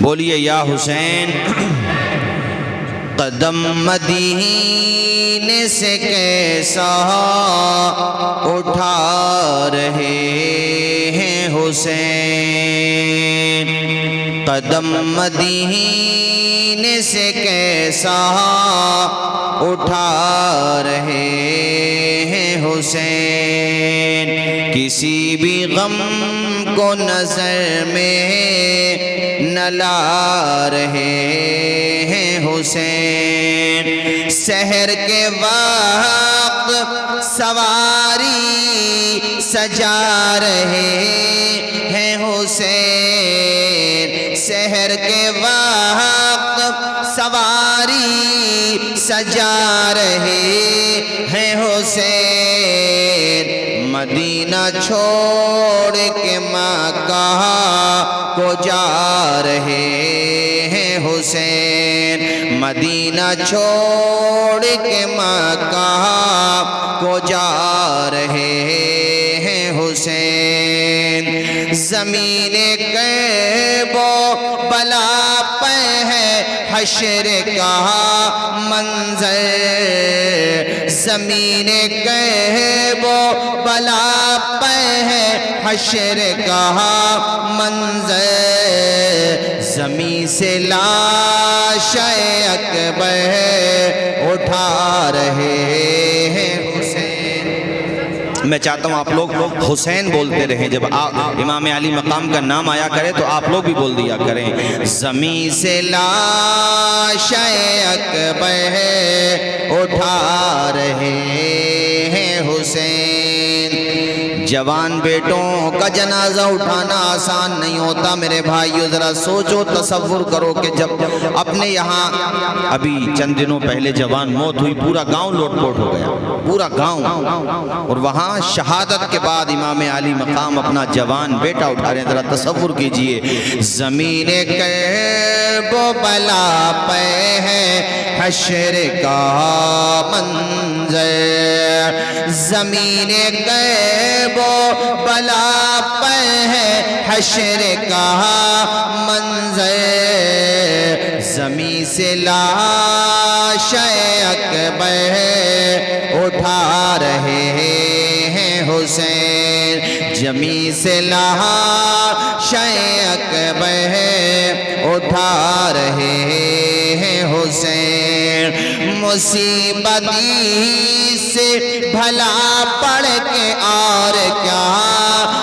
بولیے یا حسین قدم مدینے سے کیسا اٹھا رہے ہیں حسین، قدم مدینے سے کیسا اٹھا رہے ہیں حسین، کسی بھی غم کو نظر میں نہ لا رہے ہیں حسین، سحر کے وقت سواری سجا رہے ہیں حسین، سحر کے وقت سواری سجا رہے ہیں حسین، مدینہ چھوڑ کے مکہ کو جا رہے ہیں حسین، مدینہ چھوڑ کے مکہ کو جا رہے ہیں حسین، زمین کرب و بلا پہ ہے حشر کا منظر، زمین کرب و بلا پہ ہے حشر کا منظر، زمین سے لاش اکبر اٹھا رہے ہیں حسین۔ میں چاہتا ہوں آپ لوگ حسین بولتے رہیں، جب امام علی مقام کا نام آیا کرے تو آپ لوگ بھی بول دیا کریں، زمین سے لاش اکبر اٹھا رہے ہیں حسین۔ جوان بیٹوں کا جنازہ اٹھانا آسان نہیں ہوتا میرے بھائیو، ذرا سوچو تصور کرو کہ جب اپنے یہاں ابھی چند دنوں پہلے جوان موت ہوئی، پورا گاؤں لوٹ پوٹ ہو گیا، پورا گاؤں، اور وہاں شہادت کے بعد امام علی مقام اپنا جوان بیٹا اٹھا رہے ہیں، ذرا تصور کیجئے، زمین کرب و بلا پہ ہے حشر کا منظر، زمین کرب و بلا پہ ہے حشر کا منظر، زمین سے لاش اکبر اٹھا رہے ہیں حسین، زمین سے لاش اکبر اٹھا رہے ہیں حسین، مصیبتی سے بھلا پڑھ کے اور کیا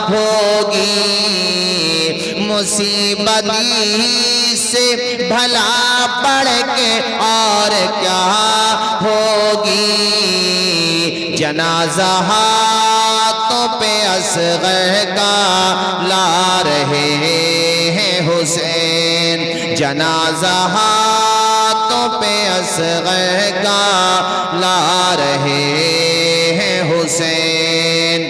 ہوگی، مصیبتی سے بھلا پڑھ کے اور کیا ہوگی، جنازہ ہاتھوں پہ اصغر کا لا رہے ہیں حسین، جنازہ ہاتھوں پہ اصغر کا لا رہے ہیں حسین۔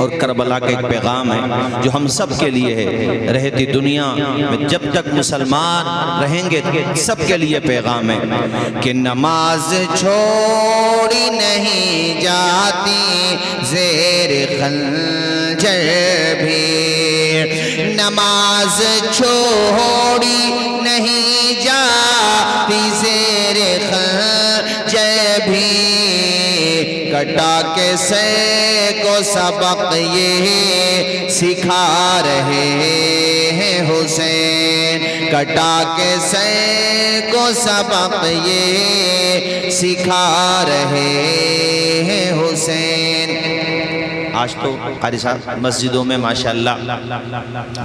اور کربلا کا ایک پیغام ہے جو ہم سب کے لیے ہے، رہتی دنیا میں جب تک مسلمان رہیں گے سب کے لیے پیغام ہے کہ نماز چھوڑی نہیں جاتی زیر خنجر بھی، نماز چھوڑی نہیں جاتی زیر خنجر بھی، کٹا کے سر کو سبق یہ سکھا رہے ہیں حسین، کٹا کے سر کو سبق یہ سکھا رہے ہیں حسین۔ آج تو قاری صاحب مسجدوں میں ماشاءاللہ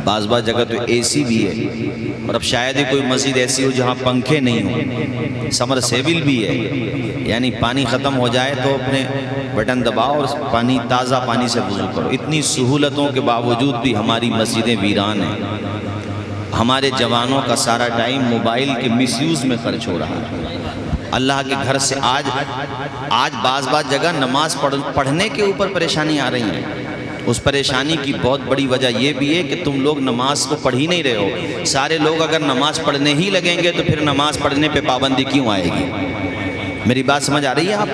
بعض جگہ تو اے سی بھی ہے، اور اب شاید ہی کوئی مسجد ایسی ہو جہاں پنکھے نہیں ہوں، سمر سیبل بھی ہے، یعنی پانی ختم ہو جائے تو اپنے بٹن دباؤ اور پانی تازہ پانی سے وضو کرو۔ اتنی سہولتوں کے باوجود بھی ہماری مسجدیں ویران ہیں، ہمارے جوانوں کا سارا ٹائم موبائل کے مس یوز میں خرچ ہو رہا ہے۔ اللہ کے گھر سے آج بعض جگہ نماز پڑھنے کے اوپر پریشانی آ رہی ہیں، اس پریشانی کی بہت بڑی وجہ یہ بھی ہے کہ تم لوگ نماز کو پڑھ ہی نہیں رہے ہو۔ سارے لوگ اگر نماز پڑھنے ہی لگیں گے تو پھر نماز پڑھنے پہ پابندی کیوں آئے گی؟ میری بات سمجھ آ رہی ہے آپ؟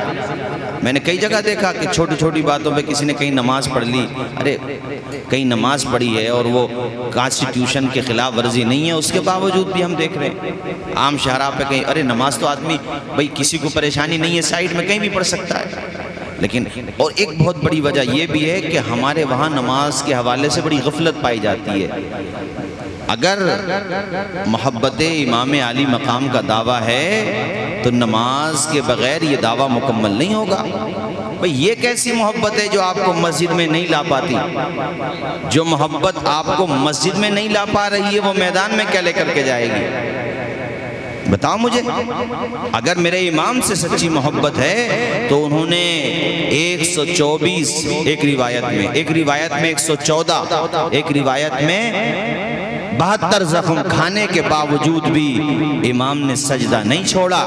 میں نے کئی جگہ دیکھا کہ چھوٹی چھوٹی باتوں پہ کسی نے کہیں نماز پڑھ لی، ارے کہیں نماز پڑھی ہے اور وہ کانسٹیٹیوشن کے خلاف ورزی نہیں ہے، اس کے باوجود بھی ہم دیکھ رہے ہیں عام شہرہ پہ کہیں، ارے نماز تو آدمی بھئی کسی کو پریشانی نہیں ہے سائیڈ میں کہیں بھی پڑھ سکتا ہے۔ لیکن اور ایک بہت بڑی وجہ یہ بھی ہے کہ ہمارے وہاں نماز کے حوالے سے بڑی غفلت پائی جاتی ہے۔ اگر محبت امام عالی مقام کا دعویٰ ہے تو نماز کے بغیر یہ دعویٰ مکمل نہیں ہوگا۔ بھئی یہ کیسی محبت ہے جو آپ کو مسجد میں نہیں لا پاتی؟ جو محبت آپ کو مسجد میں نہیں لا پا رہی ہے وہ میدان میں کیا لے کر کے جائے گی؟ بتاؤ مجھے۔ اگر میرے امام سے سچی محبت ہے تو انہوں نے 124 ایک روایت میں 114 ایک روایت میں 72 زخم کھانے کے باوجود بھی امام نے سجدہ نہیں چھوڑا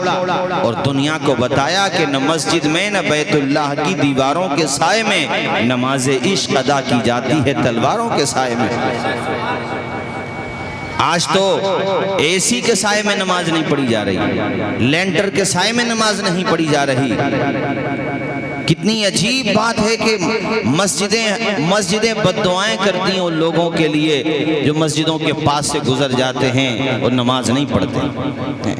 اور دنیا کو بتایا کہ نہ مسجد میں نہ بیت اللہ کی دیواروں کے سائے میں نماز عشق ادا کی جاتی ہے تلواروں کے سائے میں۔ آج تو اے سی کے سائے میں نماز نہیں پڑھی جا رہی، لینٹر کے سائے میں نماز نہیں پڑھی جا رہی۔ کتنی عجیب بات ہے کہ مسجدیں بددعائیں کرتی ہیں ان لوگوں کے لیے جو مسجدوں کے پاس سے گزر جاتے ہیں اور نماز نہیں پڑھتے۔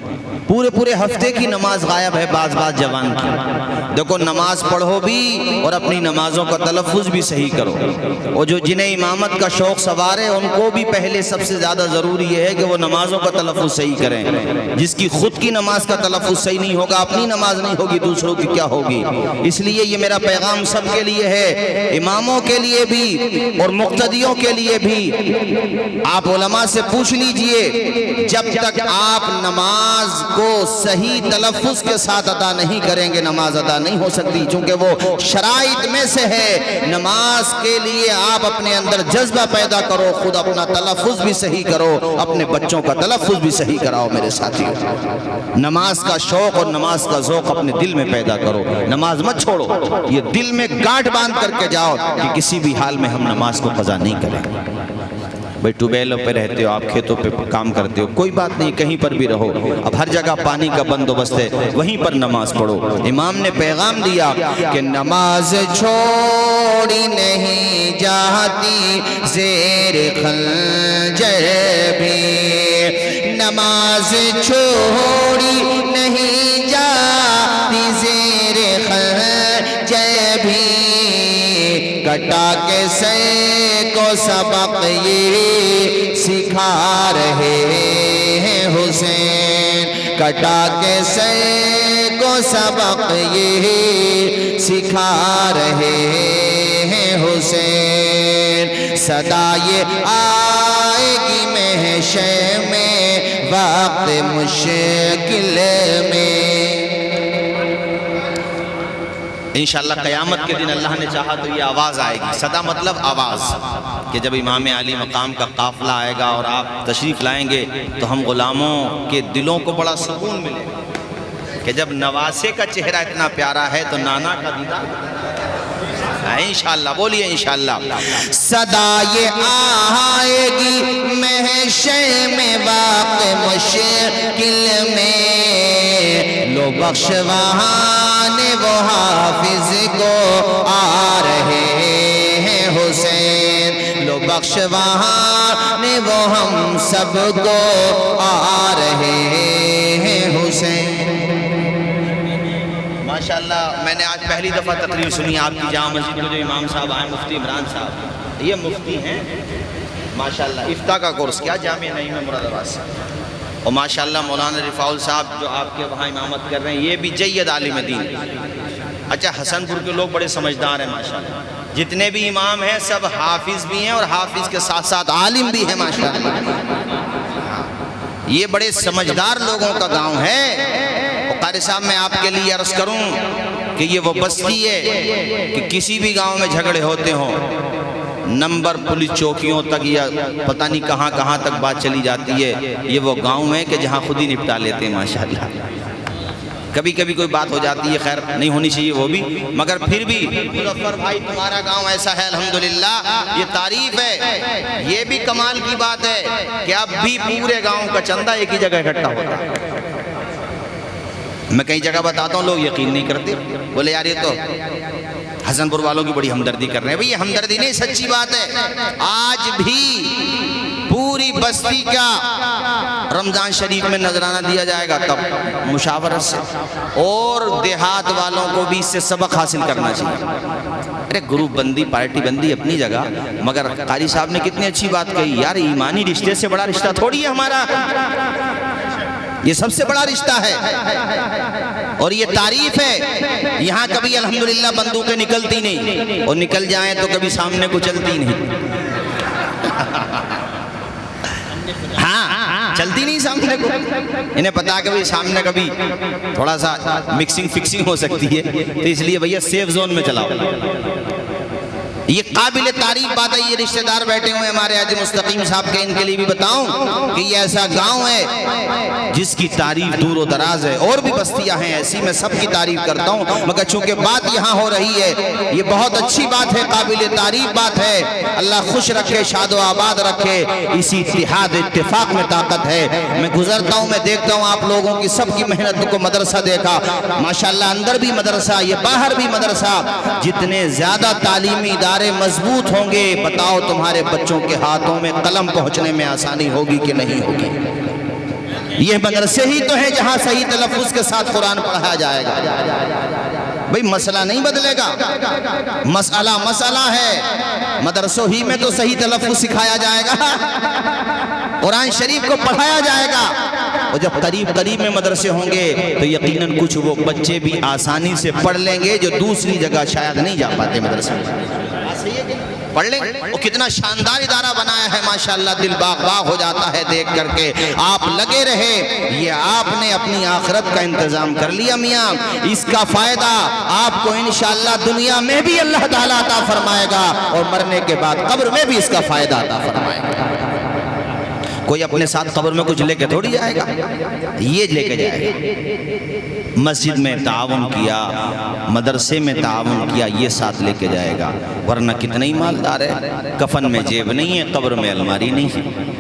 پورے ہفتے کی نماز غائب ہے بعض جوان کی۔ دیکھو نماز پڑھو بھی اور اپنی نمازوں کا تلفظ بھی صحیح کرو، اور جو جنہیں امامت کا شوق سوار ہے ان کو بھی پہلے سب سے زیادہ ضروری یہ ہے کہ وہ نمازوں کا تلفظ صحیح کریں۔ جس کی خود کی نماز کا تلفظ صحیح نہیں ہوگا، اپنی نماز نہیں ہوگی، دوسروں کی کیا ہوگی؟ اس لیے یہ میرا پیغام سب کے لیے ہے، اماموں کے لیے بھی اور مقتدیوں کے لیے بھی۔ آپ علماء سے پوچھ لیجئے، جب تک آپ نماز کو صحیح تلفظ کے ساتھ ادا نہیں کریں گے نماز ادا نہیں ہو سکتی، چونکہ وہ شرائط میں سے ہے۔ نماز کے لیے آپ اپنے اندر جذبہ پیدا کرو، خود اپنا تلفظ بھی صحیح کرو، اپنے بچوں کا تلفظ بھی صحیح کراؤ میرے ساتھیوں۔ نماز کا شوق اور نماز کا ذوق اپنے دل میں پیدا کرو، نماز مت چھوڑو، یہ دل میں گاٹھ باندھ کر کے جاؤ کہ کسی بھی حال میں ہم نماز کو قضا نہیں کریں۔ بھئی ٹوبیلوں پہ رہتے ہو آپ، کھیتوں پہ کام کرتے ہو، کوئی بات نہیں، کہیں پر بھی رہو، اب ہر جگہ پانی کا بندوبست ہے، وہیں پر نماز پڑھو۔ امام نے پیغام دیا کہ نماز چھوڑی نہیں جاتی زیر خنجر بھی، نماز چھوڑی نہیں جاتی زیر خنجر بھی، کٹا کے سر کو سبق یہ سکھا رہے ہیں حسین، کٹا کے سر کو سبق یہ سکھا رہے ہیں حسین، صدا یہ آئے گی محشر میں وقت مشکل میں۔ انشاءاللہ قیامت کے دن اللہ نے چاہا تو یہ آواز آئے گی، صدا مطلب آواز، کہ جب امام علی مقام کا قافلہ آئے گا اور آپ تشریف لائیں گے تو ہم غلاموں کے دلوں کو بڑا سکون ملے گا کہ جب نواسے کا چہرہ اتنا پیارا ہے تو نانا کا دیدار۔ انشاءاللہ بولیے انشاءاللہ۔ صدا یہ آئے گی محشر میں وقت مشکل میں، لو بخش وہاں وہ حافظ کو آ رہے ہیں حسین، لو بخش وہاں وہ ہم سب کو آ رہے ہیں حسین۔ ماشاءاللہ میں نے آج پہلی دفعہ تقریر سنی آپ کی جامع مسجد میں، جو امام صاحب آئے مفتی عمران صاحب، یہ مفتی ہیں ماشاءاللہ، افتاء کا کورس کیا جامعہ نعیم مراد آباد سے، اور ماشاءاللہ مولانا رفاعل صاحب جو آپ کے وہاں امامت کر رہے ہیں یہ بھی جید عالم دین۔ اچھا حسن پور کے لوگ بڑے سمجھدار ہیں ماشاءاللہ، جتنے بھی امام ہیں سب حافظ بھی ہیں اور حافظ کے ساتھ ساتھ عالم بھی ہیں ماشاءاللہ، یہ بڑے سمجھدار لوگوں کا گاؤں ہے۔ اور قاری صاحب میں آپ کے لیے عرض کروں کہ یہ وہ بستی ہے کہ کسی بھی گاؤں میں جھگڑے ہوتے ہوں، نمبر پولیس چوکیوں تک یا پتہ نہیں کہاں کہاں تک بات چلی جاتی ہے، یہ وہ گاؤں ہے کہ جہاں خود ہی نپٹا لیتے ہیں ماشاءاللہ۔ کبھی کبھی کوئی بات ہو جاتی ہے، خیر نہیں ہونی چاہیے وہ بھی، مگر پھر بھی مظفر بھائی تمہارا گاؤں ایسا ہے الحمدللہ، یہ تعریف ہے، یہ بھی کمال کی بات ہے کہ اب بھی پورے گاؤں کا چندہ ایک ہی جگہ اکٹھا ہوتا ہے۔ میں کئی جگہ بتاتا ہوں، لوگ یقین نہیں کرتے، بولے یار یہ تو حسن پور والوں کی بڑی ہمدردی کر رہے ہیں. بھئی یہ ہمدردی نہیں، سچی بات ہے. آج بھی پوری بستی کا رمضان شریف میں نذرانہ دیا جائے گا تب مشاورت سے، اور دیہات والوں کو بھی اس سے سبق حاصل کرنا چاہیے. ارے گروپ بندی، پارٹی بندی اپنی جگہ، مگر قاری صاحب نے کتنی اچھی بات کہی، یار ایمانی رشتے سے بڑا رشتہ تھوڑی ہے ہمارا، یہ سب سے بڑا رشتہ ہے. اور یہ تعریف ہے، یہاں کبھی الحمدللہ بندوقیں نکلتی نہیں، اور نکل جائیں تو کبھی سامنے کو چلتی نہیں. ہاں چلتی نہیں سامنے کو، انہیں پتا کہ سامنے کبھی تھوڑا سا مکسنگ فکسنگ ہو سکتی ہے، تو اس لیے بھیا سیف زون میں چلاؤ. یہ قابل تعریف بات ہے. یہ رشتہ دار بیٹھے ہوئے ہمارے حاجی مستقیم صاحب کے، ان کے لیے بھی بتاؤں کہ یہ ایسا گاؤں ہے جس کی تعریف دور و دراز ہے، اور بھی بستیاں ہیں ایسی، میں سب کی تعریف کرتا ہوں، مگر چونکہ بات یہاں ہو رہی ہے، یہ بہت اچھی بات ہے، قابل تعریف بات ہے. اللہ خوش رکھے، شاد و آباد رکھے. اسی اتحاد اتفاق میں طاقت ہے. میں گزرتا ہوں، میں دیکھتا ہوں آپ لوگوں کی سب کی محنت کو. مدرسہ دیکھا ماشاءاللہ، اندر بھی مدرسہ، یہ باہر بھی مدرسہ. جتنے زیادہ تعلیمی ادارے مضبوط ہوں گے، بتاؤ تمہارے بچوں کے ہاتھوں میں قلم پہنچنے میں آسانی ہوگی کہ نہیں ہوگی. یہ مدرسے ہی تو ہیں جہاں صحیح تلفظ کے ساتھ قرآن پڑھایا جائے گا. بھئی مسئلہ نہیں بدلے گا، مسئلہ ہے، مدرسوں ہی میں تو صحیح تلفظ سکھایا جائے گا، قرآن شریف کو پڑھایا جائے گا. اور جب قریب میں مدرسے ہوں گے تو یقیناً کچھ وہ بچے بھی آسانی سے پڑھ لیں گے جو دوسری جگہ شاید نہیں جا پاتے مدرسے میں. پڑھ لیں. وہ کتنا شاندار ادارہ بنایا ہے ماشاءاللہ، دل باغ باغ ہو جاتا ہے دیکھ کر کے. آپ لگے رہے، یہ آپ نے اپنی آخرت کا انتظام کر لیا میاں. اس کا فائدہ آپ کو انشاءاللہ دنیا میں بھی اللہ تعالیٰ عطا فرمائے گا، اور مرنے کے بعد قبر میں بھی اس کا فائدہ عطا فرمائے گا. کوئی اپنے ساتھ قبر میں کچھ لے کے تھوڑی جائے گا، یہ لے کے جائے گا. مسجد میں تعاون کیا، مدرسے میں تعاون کیا، یہ ساتھ لے کے جائے گا. ورنہ کتنا ہی مالدار ہے، کفن میں جیب نہیں ہے، قبر میں الماری نہیں ہے.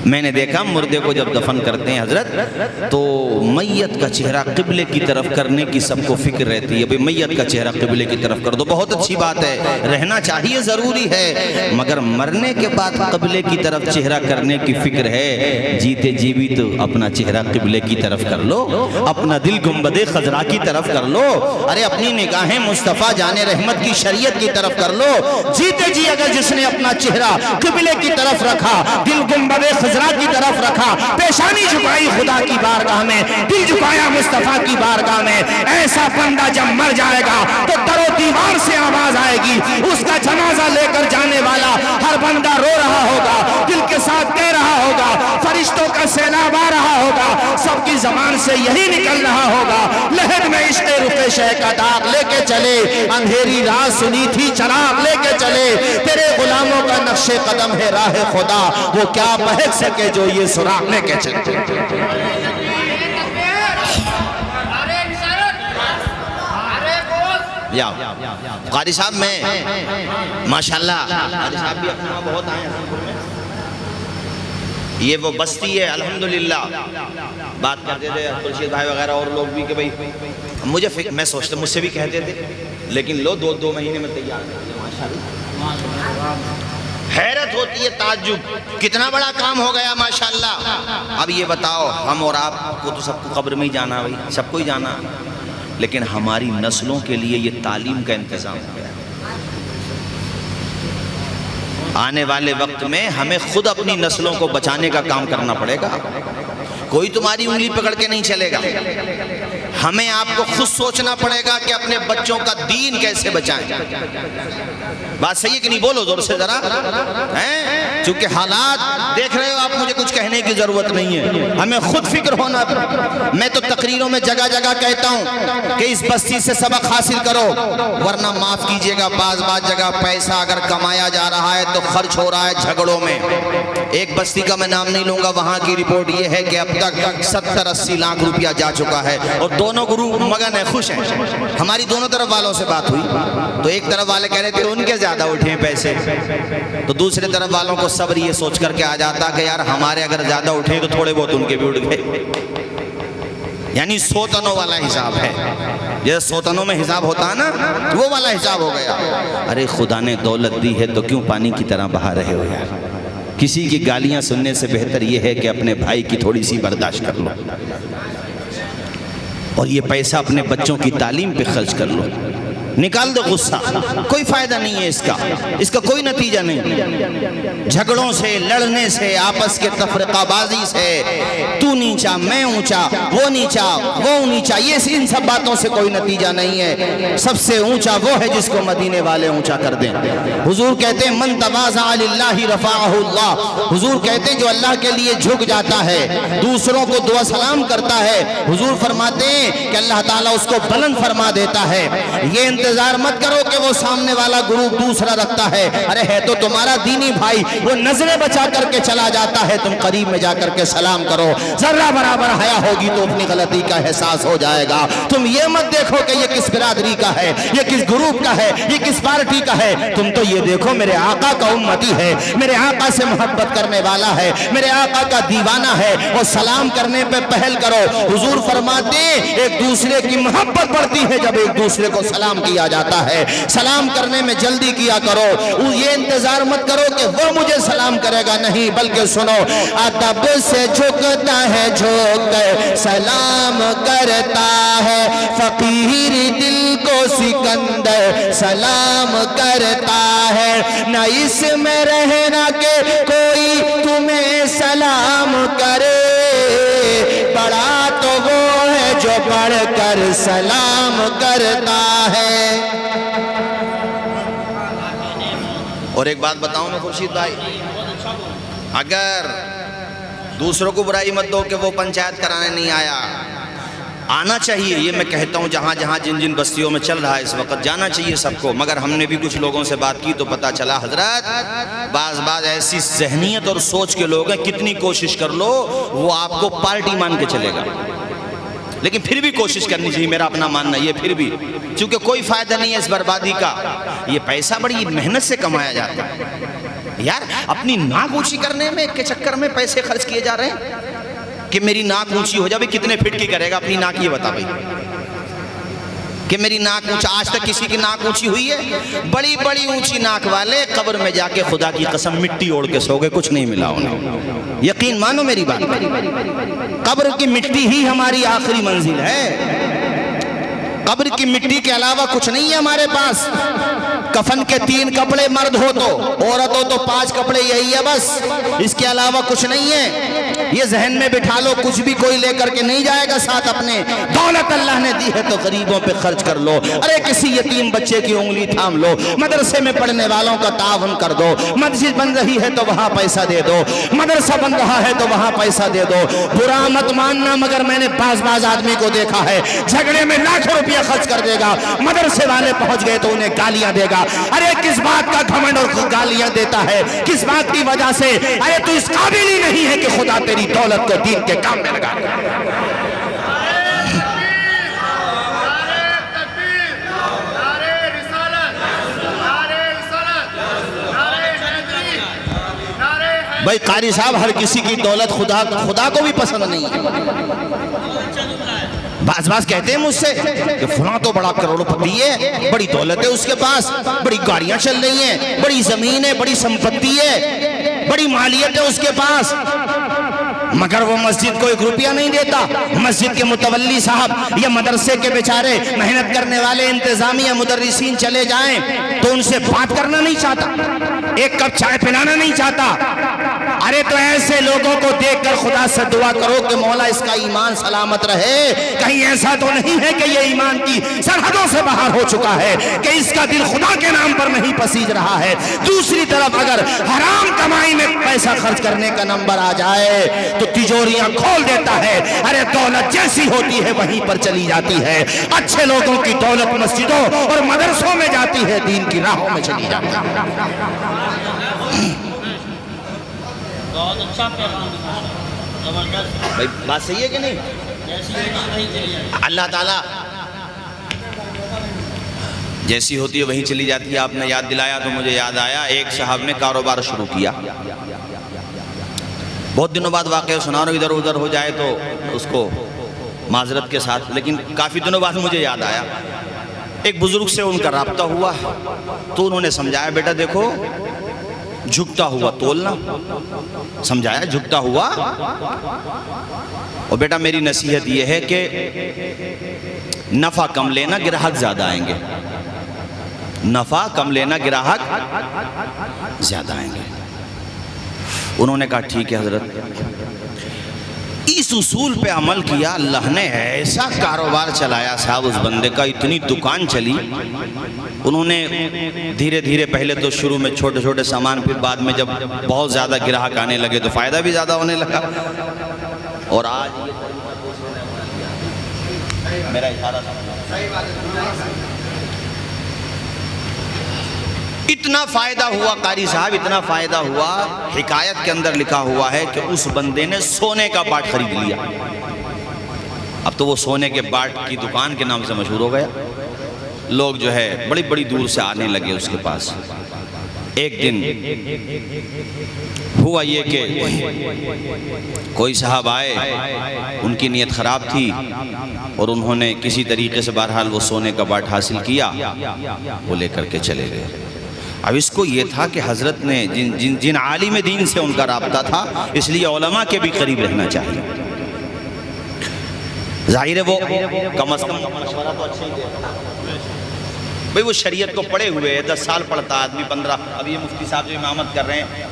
میں نے دیکھا مردے کو جب دفن کرتے ہیں حضرت، تو میت کا چہرہ قبلے کی طرف کرنے کی سب کو فکر رہتی ہے. بھئی میت کا چہرہ قبلے کی طرف کر دو، بہت اچھی بات ہے، رہنا چاہیے، ضروری ہے، مگر مرنے کے بعد قبلے کی طرف چہرہ کرنے کی فکر ہے. جیتے جی بھی تو اپنا چہرہ قبلے کی طرف کر لو، اپنا دل گنبد خضرا کی طرف کر لو. ارے اپنی نگاہیں مصطفیٰ جان رحمت کی شریعت کی طرف کر لو. جیتے جی اگر جس نے اپنا چہرہ قبلے کی طرف رکھا، دل گنبد خضرا کی طرف رکھا، پیشانی جھکائی خدا کی بارگاہ میں، دل جھکایا مصطفیٰ کی بارگاہ میں، ایسا بندہ جب مر جائے گا تو در و دیوار سے آواز آئے گی. اس کا جنازہ لے کر جانے والا ہر بندہ رو رہا ہوگا، دل کے ساتھ کہہ رہا ہوگا، فرشتوں کا سیلاب آ رہا ہوگا، سب کی زبان سے یہی نکل رہا ہوگا، لہد میں عشق رخ شہ کا داغ لے کے چلے، اندھیری رات سنی تھی چراغ لے کے چلے، تیرے غلاموں کا نقش قدم ہے راہ خدا، وہ کیا بہک سکے جو یہ سراغ لے کے چلے. قاری صاحب میں ماشاءاللہ، قاری صاحب بھی اپنے وہاں بہت آئے ہیں. یہ وہ بستی ہے الحمدللہ. بات کرتے تھے خورشید بھائی وغیرہ اور لوگ بھی کہ بھئی مجھے فکر، میں سوچتا مجھ سے بھی کہتے تھے، لیکن لو دو مہینے میں تیار کرتے ماشاءاللہ. حیرت ہوتی ہے، تعجب، کتنا بڑا کام ہو گیا ماشاءاللہ. اب یہ بتاؤ، ہم اور آپ کو تو سب کو قبر میں ہی جانا، بھائی سب کو ہی جانا، لیکن ہماری نسلوں کے لیے یہ تعلیم کا انتظام ہو گیا. آنے والے وقت میں ہمیں خود اپنی نسلوں کو بچانے کا کام کرنا پڑے گا. کوئی تمہاری انگلی پکڑ کے نہیں چلے گا. ہمیں آپ کو خود سوچنا پڑے گا کہ اپنے بچوں کا دین کیسے بچائیں. بات صحیح ہے کہ نہیں؟ بولو زور سے ذرا. چونکہ حالات دیکھ رہے ہو آپ، مجھے کچھ کہنے کی ضرورت نہیں ہے، ہمیں خود فکر ہونا. میں تو تقریروں میں جگہ جگہ کہتا ہوں کہ اس بستی سے سبق حاصل کرو، ورنہ معاف کیجئے گا بعض جگہ پیسہ اگر کمایا جا رہا ہے تو خرچ ہو رہا ہے جھگڑوں میں. ایک بستی کا میں نام نہیں لوں گا، وہاں کی رپورٹ یہ ہے کہ اب تک 70-80 لاکھ روپیہ جا چکا ہے، اور دونوں گروپ مگن ہیں، خوش ہیں. ہماری دونوں طرف والوں سے بات ہوئی تو ایک طرف والے کہہ رہے تھے ان کے زیادہ اٹھے ہیں پیسے، تو دوسرے طرف والوں کو صبر یہ سوچ کر کے آ جاتا کہ یار ہمارے اگر زیادہ اٹھے تو تھوڑے بہت ان کے بھی اٹھ گئے. یعنی سوتنوں والا حساب ہے، جیسے سوتنوں میں حساب ہوتا ہے نا، وہ والا حساب ہو گیا۔ ارے خدا نے دولت دی ہے تو کیوں پانی کی طرح بہا رہے ہو یار؟ کسی کی گالیاں سننے سے بہتر یہ ہے کہ اپنے بھائی کی تھوڑی سی برداشت کر لو، اور یہ پیسہ اپنے بچوں کی تعلیم پہ خرچ کر لو۔ نکال دو غصہ، کوئی فائدہ نہیں ہے اس کا کوئی نتیجہ نہیں۔ جھگڑوں سے، لڑنے سے، آپس کے تفرقہ بازی سے، تو نیچا میں اونچا، وہ نیچا وہ نیچا، یہ ان سب باتوں سے کوئی نتیجہ نہیں ہے۔ سب سے اونچا وہ ہے جس کو مدینے والے اونچا کر دیں۔ حضور کہتے ہیں من تواضع للہ رفعہ اللہ، حضور کہتے ہیں جو اللہ کے لیے جھک جاتا ہے، دوسروں کو دعا سلام کرتا ہے، حضور فرماتے ہیں کہ اللہ تعالیٰ اس کو بلند فرما دیتا ہے۔ یہ انتظار مت کرو کہ وہ سامنے والا گروپ دوسرا رکھتا ہے، ارے ہے تو تمہارا دینی بھائی، وہ نظریں بچا کر کے چلا جاتا ہے، تم قریب میں جا کر کے سلام کرو۔ ذرہ برابر حیا ہوگی تو اپنی غلطی کا احساس ہو جائے گا۔ تم یہ مت دیکھو کہ یہ کس برادری کا ہے، یہ کس گروپ کا ہے، یہ کس پارٹی کا ہے، تم تو یہ دیکھو میرے آقا کا امتی ہے، میرے آقا سے محبت کرنے والا ہے، میرے آقا کا دیوانہ ہے، اور سلام کرنے پہ پہل کرو۔ حضور فرماتے ہیں ایک دوسرے کی محبت بڑھتی ہے جب ایک دوسرے کو سلام کیا جاتا ہے۔ سلام کرنے میں جلدی کیا کرو، یہ انتظار مت کرو کہ وہ مجھے سلام کرے گا، نہیں، بلکہ سنو، ادب سے جھکتا ہے، جھک کر سلام کرتا ہے، فقیر دل کو سکندر سلام کرتا ہے، نہ اس میں رہنا کہ کوئی تمہیں سلام کرے، بڑا تو وہ ہے جو بڑھ کر سلام کرتا ہے۔ اور ایک بات بتاؤں میں خورشید بھائی، اگر دوسروں کو برائی مت دو کہ وہ پنچایت کرانے نہیں آیا، آنا چاہیے، یہ میں کہتا ہوں جہاں جہاں جن جن بستیوں میں چل رہا ہے اس وقت جانا چاہیے سب کو، مگر ہم نے بھی کچھ لوگوں سے بات کی تو پتا چلا حضرت بعض ایسی ذہنیت اور سوچ کے لوگ ہیں، کتنی کوشش کر لو وہ آپ کو پارٹی مان کے چلے گا، لیکن پھر بھی کوشش کرنی چاہیے، میرا اپنا ماننا یہ پھر بھی، چونکہ کوئی فائدہ نہیں ہے اس بربادی کا، یہ پیسہ بڑی محنت سے کمایا جاتا ہے یار، اپنی ناک اونچی کرنے میں کے چکر میں پیسے خرچ کیے جا رہے ہیں کہ میری ناک اونچی ہو جائے، کتنے فٹ کی کرے گا اپنی ناک، یہ بتا بھائی کہ میری ناک اونچا، آج تک کسی کی ناک اونچی ہوئی ہے؟ بڑی بڑی اونچی ناک والے قبر میں جا کے خدا کی قسم مٹی اوڑھ کے سو گئے، کچھ نہیں ملا انہیں، یقین مانو میری بات، قبر کی مٹی ہی ہماری آخری منزل ہے، قبر کی مٹی کے علاوہ کچھ نہیں ہے ہمارے پاس۔ کفن کے 3 کپڑے مرد ہو تو، عورت ہو تو 5 کپڑے، یہی ہے بس، اس کے علاوہ کچھ نہیں ہے، یہ ذہن میں بٹھا لو، کچھ بھی کوئی لے کر کے نہیں جائے گا ساتھ اپنے، دولت اللہ نے دی ہے تو غریبوں پہ خرچ کر لو، ارے کسی یتیم بچے کی انگلی تھام لو، مدرسے میں پڑھنے والوں کا تعاون کر دو، مسجد بن رہی ہے تو وہاں پیسہ دے دو، مدرسہ بن رہا ہے تو وہاں پیسہ دے دو، برا مت ماننا مگر میں نے بعض آدمی کو دیکھا ہے جھگڑے میں لاکھوں روپیہ خرچ کر دے گا، مدرسے والے پہنچ گئے تو انہیں گالیاں دے گا، ارے کس بات کا گھمنڈ اور گالیاں دیتا ہے، کس بات کی وجہ سے، ارے تو اس قابل ہی نہیں ہے کہ خدا تیری دولت کو دین کے کام میں لگا۔ بھائی قاری صاحب ہر کسی کی دولت خدا کو بھی پسند نہیں ہے، بعض کہتے ہیں مجھ سے کہ فلاں تو بڑا کروڑ پتی ہے، بڑی دولت ہے اس کے پاس، بڑی گاڑیاں چل رہی ہیں، بڑی زمین ہے، بڑی سمپتی ہے، بڑی مالیت ہے اس کے پاس، مگر وہ مسجد کو 1 روپیہ نہیں دیتا۔ مسجد کے متولی صاحب یا مدرسے کے بیچارے محنت کرنے والے انتظامیہ مدرسین چلے جائیں تو ان سے بات کرنا نہیں چاہتا، 1 کپ چائے پلانا نہیں چاہتا۔ ارے تو ایسے لوگوں کو دیکھ کر خدا سے دعا کرو کہ مولا اس کا ایمان سلامت رہے، کہیں ایسا تو نہیں ہے کہ یہ ایمان کی سرحدوں سے باہر ہو چکا ہے، کہ اس کا دل خدا کے نام پر نہیں پسیج رہا ہے۔ دوسری طرف اگر حرام کمائی میں پیسہ خرچ کرنے کا نمبر آ جائے تو تجوریاں کھول دیتا ہے، ارے دولت جیسی ہوتی ہے وہیں پر چلی جاتی ہے، اچھے لوگوں کی دولت مسجدوں اور مدرسوں میں جاتی ہے، دین کی راہوں میں چلی جاتی ہے۔ بہت اچھا پیغام ہے، زبردست بھائی بات صحیح ہے کہ نہیں؟ اللہ تعالیٰ جیسی ہوتی ہے وہیں چلی جاتی ہے۔ آپ نے یاد دلایا تو مجھے یاد آیا، ایک صاحب نے کاروبار شروع کیا، بہت دنوں بعد واقعہ سنا رہا ہوں، ادھر ادھر ہو جائے تو اس کو معذرت کے ساتھ، لیکن کافی دنوں بعد مجھے یاد آیا، ایک بزرگ سے ان کا رابطہ ہوا تو انہوں نے سمجھایا بیٹا دیکھو جھکتا ہوا تولنا، سمجھایا جھکتا ہوا، اور بیٹا میری نصیحت یہ ہے کہ نفع کم لینا گراہک زیادہ آئیں گے، نفع کم لینا گراہک زیادہ آئیں گے۔ انہوں نے کہا ٹھیک ہے حضرت۔ اس اصول پہ عمل کیا، اللہ نے ایسا کاروبار چلایا صاحب اس بندے کا، اتنی دکان چلی۔ انہوں نے دھیرے دھیرے پہلے تو شروع میں چھوٹے چھوٹے سامان، پھر بعد میں جب بہت زیادہ گراہک آنے لگے تو فائدہ بھی زیادہ ہونے لگا، اور آج میرا اشارہ اتنا فائدہ ہوا قاری صاحب، اتنا فائدہ ہوا، حکایت کے اندر لکھا ہوا ہے کہ اس بندے نے سونے کا باٹ خرید لیا۔ اب تو وہ سونے کے باٹ کی دکان کے نام سے مشہور ہو گیا، لوگ جو ہے بڑی بڑی دور سے آنے لگے اس کے پاس۔ ایک دن ہوا یہ کہ کوئی صاحب آئے، ان کی نیت خراب تھی اور انہوں نے کسی طریقے سے بہرحال وہ سونے کا باٹ حاصل کیا، وہ لے کر کے چلے گئے۔ اب اس کو یہ تھا کہ حضرت نے جن عالم دین سے ان کا رابطہ تھا، اس لیے علماء کے بھی قریب رہنا چاہیے۔ ظاہر ہے وہ کم از کم مشورہ تو اچھا ہی دے بھئی، وہ شریعت کو پڑھے ہوئے 10 سال پڑھتا آدمی، 15، اب یہ مفتی صاحب جو امامت کر رہے ہیں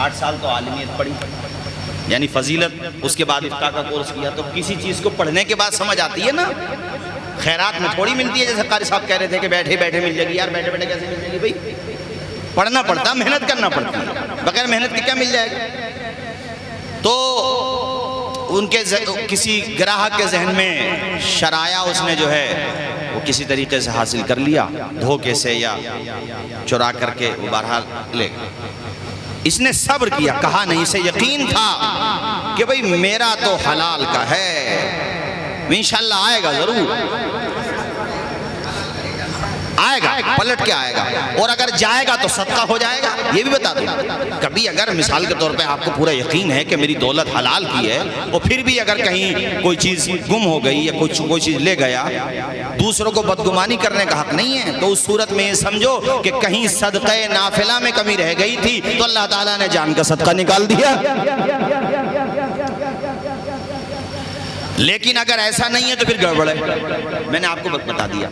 8 سال تو عالمیت پڑھی، یعنی فضیلت، اس کے بعد افتاء کا کورس کیا، تو کسی چیز کو پڑھنے کے بعد سمجھ آتی ہے نا، خیرات میں تھوڑی ملتی ہے، جیسے قاری صاحب کہہ رہے تھے کہ بیٹھے بیٹھے مل جائے گی، یار بیٹھے بیٹھے کیسے مل جائے گی بھئی، پڑھنا پڑتا، محنت کرنا پڑتا، بغیر محنت کے کیا مل جائے گا؟ تو ان کے کسی گراہک کے ذہن میں شرایا، اس نے جو ہے وہ کسی طریقے سے حاصل کر لیا، دھوکے سے یا چرا کر کے، وہ بہرحال لے گئے۔ اس نے صبر کیا، کہا نہیں، اسے یقین تھا کہ بھئی میرا تو حلال کا ہے، انشاءاللہ آئے گا، ضرور آئے گا، پلٹ کے آئے گا، اور اگر جائے گا تو صدقہ ہو جائے گا۔ یہ بھی بتا دوں، کبھی اگر مثال کے طور پہ آپ کو پورا یقین ہے کہ میری دولت حلال کی ہے، اور پھر بھی اگر کہیں کوئی چیز گم ہو گئی یا کوئی چیز لے گیا، دوسروں کو بدگمانی کرنے کا حق نہیں ہے، تو اس صورت میں یہ سمجھو کہ کہیں صدقہ نافلہ میں کمی رہ گئی تھی تو اللہ تعالیٰ نے جان کا صدقہ نکال دیا۔ لیکن اگر ایسا نہیں ہے تو پھر گڑبڑ ہے۔ میں نے آپ کو بتا دیا،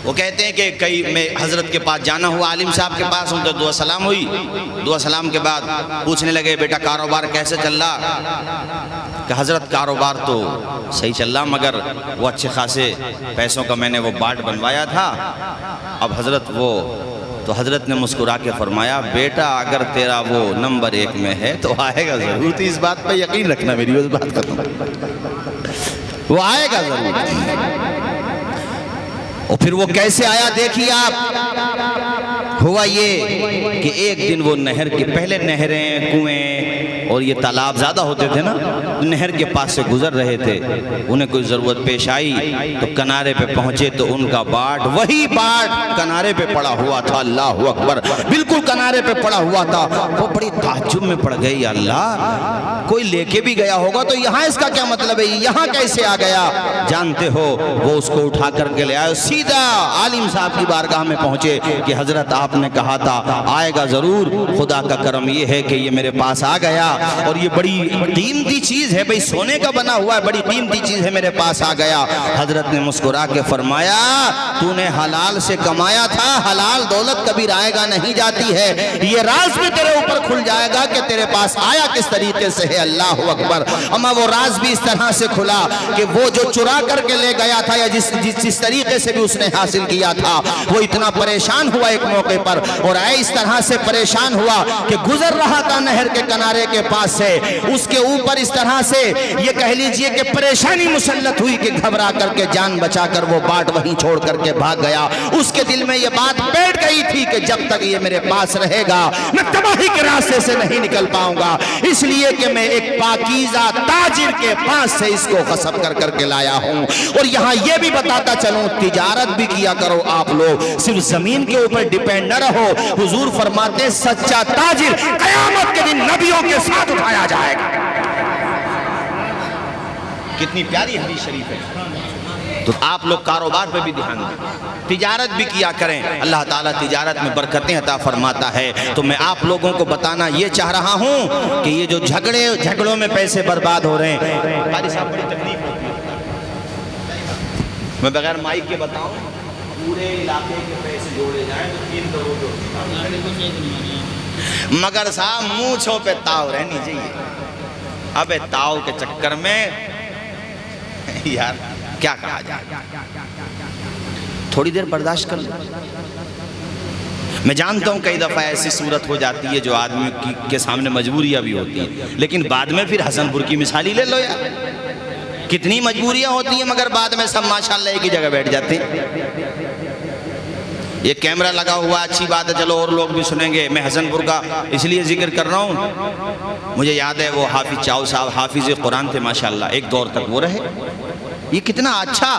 وہ کہتے ہیں کہ کئی میں حضرت کے پاس جانا ہوا، عالم صاحب کے پاس ہوں، تو دعا سلام ہوئی، دعا سلام کے بعد پوچھنے لگے بیٹا کاروبار کیسے چل رہا؟ کہ حضرت کاروبار تو صحیح چل رہا، مگر وہ اچھے خاصے پیسوں کا میں نے وہ باٹ بنوایا تھا، اب حضرت تو حضرت نے مسکرا کے فرمایا بیٹا اگر تیرا وہ نمبر 1 میں ہے تو آئے گا ضرور، تھی اس بات پہ یقین رکھنا، میری اس بات ختم، وہ آئے گا ضرور۔ اور پھر وہ کیسے آیا دیکھیے آپ، ہوا یہ کہ ایک دن وہ نہر کے، پہلے نہریں، کنویں اور یہ تالاب زیادہ ہوتے تھے نا، نہر کے پاس سے گزر رہے تھے، انہیں کوئی ضرورت پیش آئی تو کنارے پہ پہنچے تو ان کا باٹ، وہی باٹ کنارے پہ پڑا ہوا تھا، اللہ اکبر، بالکل کنارے پہ پڑا ہوا تھا۔ وہ بڑی تعجب میں پڑ گئی، یا اللہ کوئی لے کے بھی گیا ہوگا تو یہاں اس کا کیا مطلب ہے، یہاں کیسے آ گیا؟ جانتے ہو وہ اس کو اٹھا کر کے لے آئے، سیدھا عالم صاحب کی بارگاہ میں پہنچے کہ حضرت آپ نے کہا تھا آئے گا ضرور، خدا کا کرم یہ ہے کہ یہ میرے پاس آ گیا، اور یہ بڑی قیمتی چیز ہے بھئی، سونے کا بنا ہوا ہے، بڑی قیمتی چیز ہے، میرے پاس آ گیا۔ حضرت نے مسکرا کے فرمایا تو نے حلال سے کمایا تھا، حلال دولت کبھی رائے گا نہیں جاتی ہے، یہ راز بھی تیرے اوپر کھل جائے گا کہ تیرے پاس آیا کس طریقے سے ہے، اللہ اکبر۔ اما وہ راز بھی اس طرح سے کھلا کہ وہ جو چرا کر کے لے گیا تھا یا جس طریقے سے بھی اس نے حاصل کیا تھا، وہ اتنا پریشان ہوا ایک موقع پر، اور اس طرح سے پریشان ہوا کہ گزر رہا تھا نہر کے کنارے کے پاس سے، اس کے اوپر اس طرح سے یہ کہہ لیجئے کہ پریشانی مسلط ہوئی کہ گھبرا کر کے جان بچا کر وہ باٹ وہیں چھوڑ کر کے بھاگ گیا۔ اس کے دل میں یہ بات بیٹھ گئی تھی کہ جب تک یہ میرے پاس رہے گا میں تباہی کے راستے سے نہیں نکل پاؤں گا، اس لیے کہ میں ایک پاکیزہ تاجر کے پاس سے اس کو غصب کر کے لایا ہوں۔ اور یہاں یہ بھی بتاتا چلوں تجارت بھی کیا کرو آپ لوگ، صرف زمین کے اوپر ڈیپینڈ نہ رہو۔ حضور فرماتے سچا تاجر قیامت کے دن نبیوں کے ساتھ اٹھایا جائے گا۔ کتنی پیاری حدیث شریف ہے. تو آپ لوگ کاروبار پہ بھی دھیان دیں, تجارت بھی کیا کریں, اللہ تعالیٰ تجارت میں برکتیں عطا فرماتا ہے. تو میں آپ لوگوں کو بتانا یہ چاہ رہا ہوں کہ یہ جو جھگڑوں میں پیسے برباد ہو رہے ہیں, قاری صاحب بڑی تکلیف ہوتی ہے. میں بغیر مائک کے بتاؤں, پورے علاقے کے پیسے جوڑے جائیں تو 3 کروڑ ہوتے ہیں, مگر صاحب مونچھوں پہ تاؤ رہنی چاہیے. اب تاؤ کے چکر میں یار کیا کہا جائے, تھوڑی دیر برداشت کر لیں. میں جانتا ہوں کئی دفعہ ایسی صورت ہو جاتی ہے جو آدمی کے سامنے مجبوریاں بھی ہوتی ہیں, لیکن بعد میں پھر حسن پور کی مثال ہی لے لو یار. کتنی مجبوریاں ہوتی ہیں مگر بعد میں سب ماشاءاللہ ایک ہی جگہ بیٹھ جاتے ہیں. یہ کیمرہ لگا ہوا اچھی بات ہے, چلو اور لوگ بھی سنیں گے. میں حسن پور کا اس لیے ذکر کر رہا ہوں, مجھے یاد ہے وہ حافظ چاؤ صاحب حافظ قرآن تھے ماشاءاللہ, ایک دور تک وہ رہے. یہ کتنا اچھا,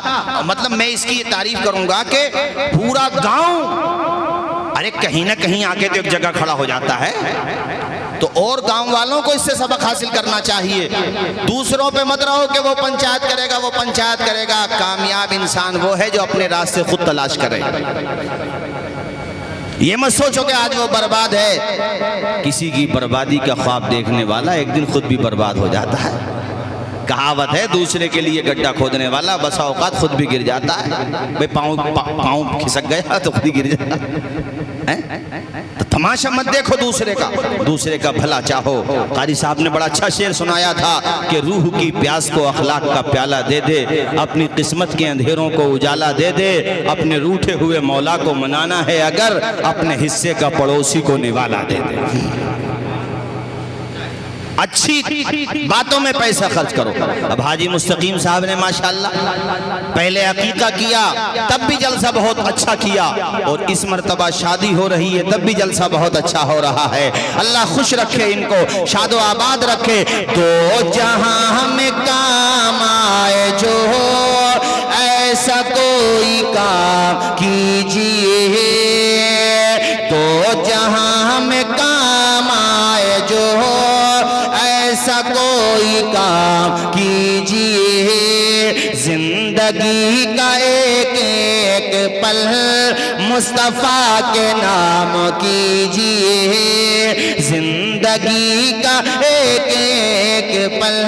مطلب میں اس کی یہ تعریف کروں گا کہ پورا گاؤں ارے کہیں نہ کہیں آگے تو ایک جگہ کھڑا ہو جاتا ہے, تو اور گاؤں والوں کو اس سے سبق حاصل کرنا چاہیے. دوسروں پہ مت رہو کہ وہ پنچایت کرے گا, وہ پنچایت کرے گا. کامیاب انسان وہ ہے جو اپنے راستے خود تلاش کرے. یہ مت سوچو کہ آج وہ برباد ہے. کسی کی بربادی کا خواب دیکھنے والا ایک دن خود بھی برباد ہو جاتا ہے. کہاوت ہے دوسرے کے لیے گڈھا کھودنے والا بسا اوقات خود بھی گر جاتا ہے. بھئی پاؤں کھسک گیا تو خود ہی گر جاتا ہے. تو تماشا مت دیکھو دوسرے کا بھلا چاہو. قاری صاحب نے بڑا اچھا شعر سنایا تھا کہ روح کی پیاس کو اخلاق کا پیالہ دے دے, اپنی قسمت کے اندھیروں کو اجالا دے دے. اپنے روٹھے ہوئے مولا کو منانا ہے اگر, اپنے حصے کا پڑوسی کو نوالا دے دے. اچھی باتوں میں پیسہ خرچ کرو. اب حاجی مستقیم صاحب نے ماشاءاللہ پہلے عقیقہ کیا تب بھی جلسہ بہت اچھا کیا, اور اس مرتبہ شادی ہو رہی ہے تب بھی جلسہ بہت اچھا ہو رہا ہے. اللہ خوش رکھے ان کو, شاد و آباد رکھے. تو جہاں ہمیں کام آئے جو ایسا کوئی کام کیجئے, تو جہاں ہمیں کام آئے جو ایسا کوئی کام کیجئے. زندگی کا ایک ایک پل مصطفیٰ کے نام کیجئے. زندگی کا ایک ایک پل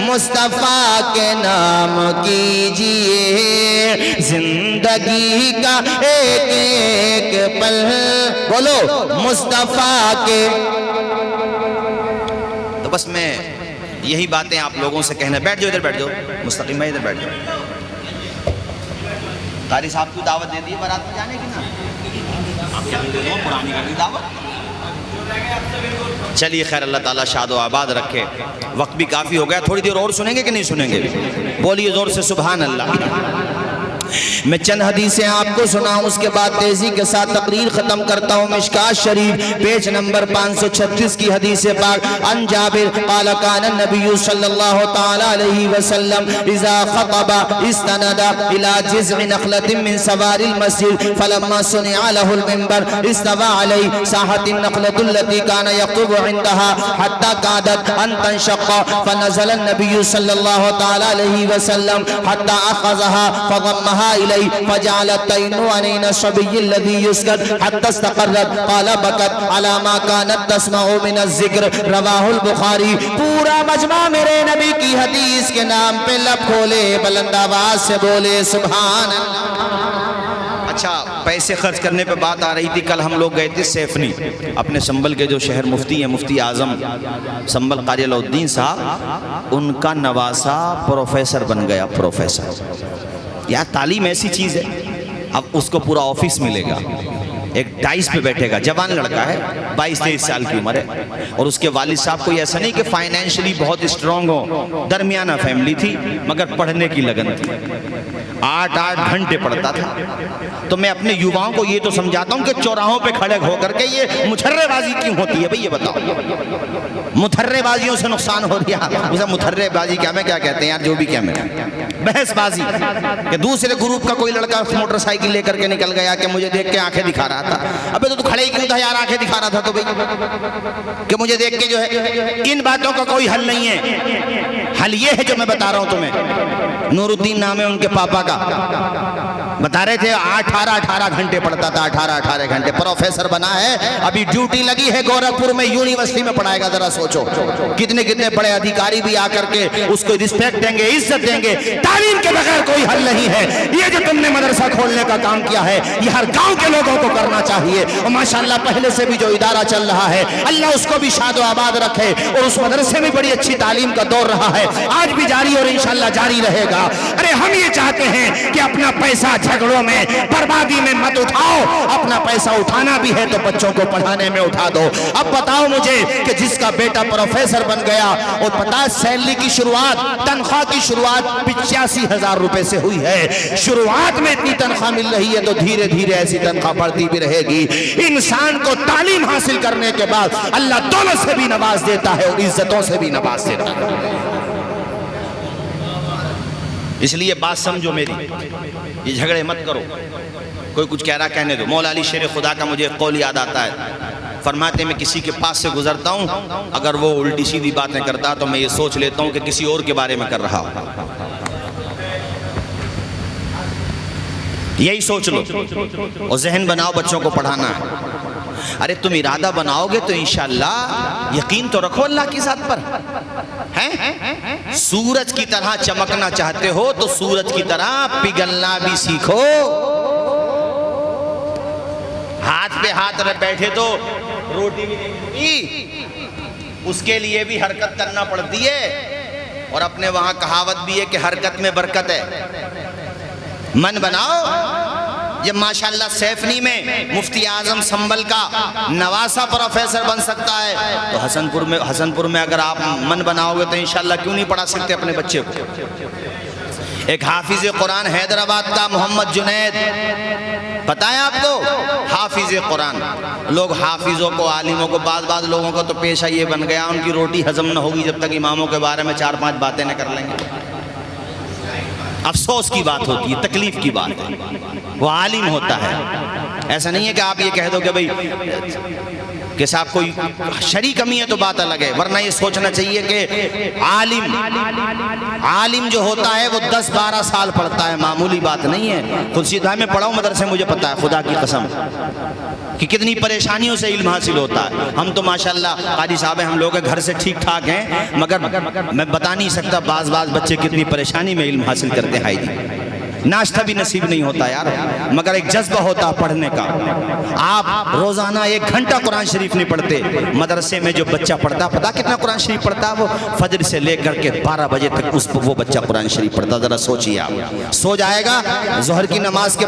مصطفیٰ کے نام کیجئے. زندگی کا ایک ایک پل بولو مصطفیٰ کے. تو بس میں یہی باتیں آپ لوگوں سے کہنا. بیٹھ جاؤ, ادھر بیٹھ جاؤ, مستقیم بھائی ادھر بیٹھ جاؤ. قاری صاحب کو دعوت دے دی بارات میں جانے کی نا, آپ کیا دے دو پرانی کر دی دعوت. چلیے خیر, اللہ تعالیٰ شاد و آباد رکھے. وقت بھی کافی ہو گیا, تھوڑی دیر اور سنیں گے کہ نہیں سنیں گے؟ بولیے زور سے سبحان اللہ. میں چند حدیثیں آپ کو سناؤں, اس کے بعد تیزی کے ساتھ تقریر ختم کرتا ہوں. مشکات شریف پیج نمبر 536 کی حدیث پاک. عن جابر قال كان النبي صلى الله تعالى عليه وسلم اذا خطب استند الى جذع نخلة من سوار المسجد فلما صنع له المنبر استوى عليه ساحت النخلة التي كان يخطب عندها حتى كادت ان تنشق فنزل النبي صلى الله تعالى عليه وسلم حتى اخذها فضمها إليه فجعلت تينو عنين الصبي الذي يسكت حتى استقرت قال بكت على ما كانت تسمع من الذكر رواه البخاری. پورا مجمع میرے نبی کی حدیث کے نام پہ لب کھولے, بلند آواز سے بولے سبحان اللہ. اچھا, پیسے خرچ کرنے پہ بات آ رہی تھی. کل ہم لوگ گئے تھے سیفنی, اپنے سنبل کے جو شہر مفتی ہیں مفتی اعظم سنبل قاری علاء الدین صاحب, ان کا نواسا پروفیسر بن گیا. پروفیسر یار تعلیم ایسی چیز ہے, اب اس کو پورا آفس ملے گا. ایک ڈائس پہ بیٹھے گا, جوان لڑکا ہے, 22-23 سال کی عمر ہے, اور اس کے والد صاحب کو ایسا نہیں کہ فائنینشلی بہت اسٹرانگ ہو, درمیانہ فیملی تھی مگر پڑھنے کی لگن تھی. 8 گھنٹے پڑھتا تھا. تو میں اپنے یوواؤں کو یہ تو سمجھاتا ہوں کہ چوراہوں پہ کھڑے ہو کر کے یہ متھرے بازی کیوں ہوتی ہے بھئی, یہ بتاؤ. متھرے بازیوں سے نقصان ہو رہا ہے. اسے متھرے بازی کیا میں کیا کہتے ہیں یار, جو بھی کیا میں بحث بازی, کہ دوسرے گروپ کا کوئی لڑکا موٹر سائیکل لے کر کے نکل گیا کہ مجھے دیکھ کے آنکھیں دکھا رہا تھا. ابے تو کھڑے ہی کیوں تھا یار, آنکھیں دکھا رہا تھا تو بھئی, کہ مجھے دیکھ کے جو ہے. ان باتوں کا کوئی حل نہیں ہے. حل یہ ہے جو میں بتا رہا ہوں تمہیں. نور الدین نام ہے ان کے پاپا کا. بتا رہے تھے 18 گھنٹے پڑھتا تھا, 18 گھنٹے. پروفیسر بنا ہے, ابھی ڈیوٹی لگی ہے گورکھپور میں, یونیورسٹی میں پڑھائے گا. ذرا سوچو کتنے بڑے ادھیکاری بھی آ کر کے اس کو رسپیکٹ دیں گے, عزت دیں گے. تعلیم کے بغیر کوئی حل نہیں ہے. یہ جو تم نے مدرسہ کھولنے کا کام کیا ہے, یہ ہر گاؤں کے لوگوں کو کرنا چاہیے. اور ماشاءاللہ پہلے سے بھی جو ادارہ چل رہا ہے, اللہ اس کو بھی شاد و آباد رکھے, اور اس مدرسے میں بڑی اچھی تعلیم کا دور رہا ہے, آج بھی جاری اور انشاءاللہ جاری رہے گا. ارے ہم یہ چاہتے ہیں کہ اپنا پیسہ جھگڑوں میں, بربادی میں مت اٹھاؤ. اپنا پیسہ اٹھانا بھی ہے تو بچوں کو پڑھانے میں اٹھا دو. اب بتاؤ مجھے کہ جس کا بیٹا پروفیسر بن گیا, اور پتا سیلری کی شروعات, تنخواہ کی شروعات 85,000 روپے سے ہوئی ہے. شروعات میں اتنی تنخواہ مل رہی ہے تو دھیرے دھیرے ایسی تنخواہ بڑھتی بھی رہے گی. انسان کو تعلیم حاصل کرنے کے بعد اللہ دولت سے بھی نواز دیتا ہے اور عزتوں سے بھی نواز دیتا ہے. اس لیے بات سمجھو میری, یہ جھگڑے مت کرو. کوئی کچھ کہہ رہا کہنے دو. مولا علی شیر خدا کا مجھے ایک قول یاد آتا ہے, فرماتے میں کسی کے پاس سے گزرتا ہوں, اگر وہ الٹی سیدھی باتیں کرتا تو میں یہ سوچ لیتا ہوں کہ کسی اور کے بارے میں کر رہا ہوں. یہی سوچ لو اور ذہن بناؤ بچوں کو پڑھانا ہے. ارے تم ارادہ بناؤ گے تو انشاءاللہ یقین تو رکھو اللہ کی ذات پر. سورج کی طرح چمکنا چاہتے ہو تو سورج کی طرح پگھلنا بھی سیکھو. ہاتھ پہ ہاتھ رہ بیٹھے تو روٹی بھی نہیں ملتی, اس کے لیے بھی حرکت کرنا پڑتی ہے. اور اپنے وہاں کہاوت بھی ہے کہ حرکت میں برکت ہے. من بناؤ. جب ماشاءاللہ سیفنی میں مفتی اعظم سنبل کا نواسا پروفیسر بن سکتا ہے تو حسن پور میں اگر آپ من بناؤ گے تو انشاءاللہ کیوں نہیں پڑھا سکتے اپنے بچے کو. ایک حافظ قرآن حیدرآباد کا محمد جنید, پتہ ہے آپ کو, حافظ قرآن. لوگ حافظوں کو, عالموں کو, بعض لوگوں کو تو پیشہ یہ بن گیا ان کی روٹی ہضم نہ ہوگی جب تک اماموں کے بارے میں 4-5 باتیں نہ کر لیں گے. افسوس کی بات ہوتی ہے, تکلیف کی بات ہے. وہ عالم ہوتا ہے. ایسا نہیں ہے کہ آپ یہ کہہ دو کہ بھئی کہ صاحب کوئی شرعی کمی ہے تو بات الگ ہے, ورنہ یہ سوچنا چاہیے کہ عالم جو ہوتا ہے وہ 10-12 سال پڑھتا ہے, معمولی بات نہیں ہے. خود سیدھا میں پڑھا ہوں مدرسے, مجھے پتا ہے خدا کی قسم کہ کتنی پریشانیوں سے علم حاصل ہوتا ہے. ہم تو ماشاءاللہ قاری صاحب ہم لوگ گھر سے ٹھیک ٹھاک ہیں, مگر میں بتا نہیں سکتا بعض بچے کتنی پریشانی میں علم حاصل کرتے ہیں. ناشتہ بھی نصیب نہیں ہوتا یار, مگر ایک جذبہ ہوتا پڑھنے کا. آپ روزانہ 1 گھنٹہ قرآن شریف نہیں پڑھتے, مدرسے میں جو بچہ پڑھتا, پتا کتنا قرآن شریف پڑھتا, وہ فجر سے لے کر کے 12 بجے تک وہ بچہ قرآن شریف پڑھتا. ذرا سوچئے آپ, سو جائے گا ظہر کی نماز کے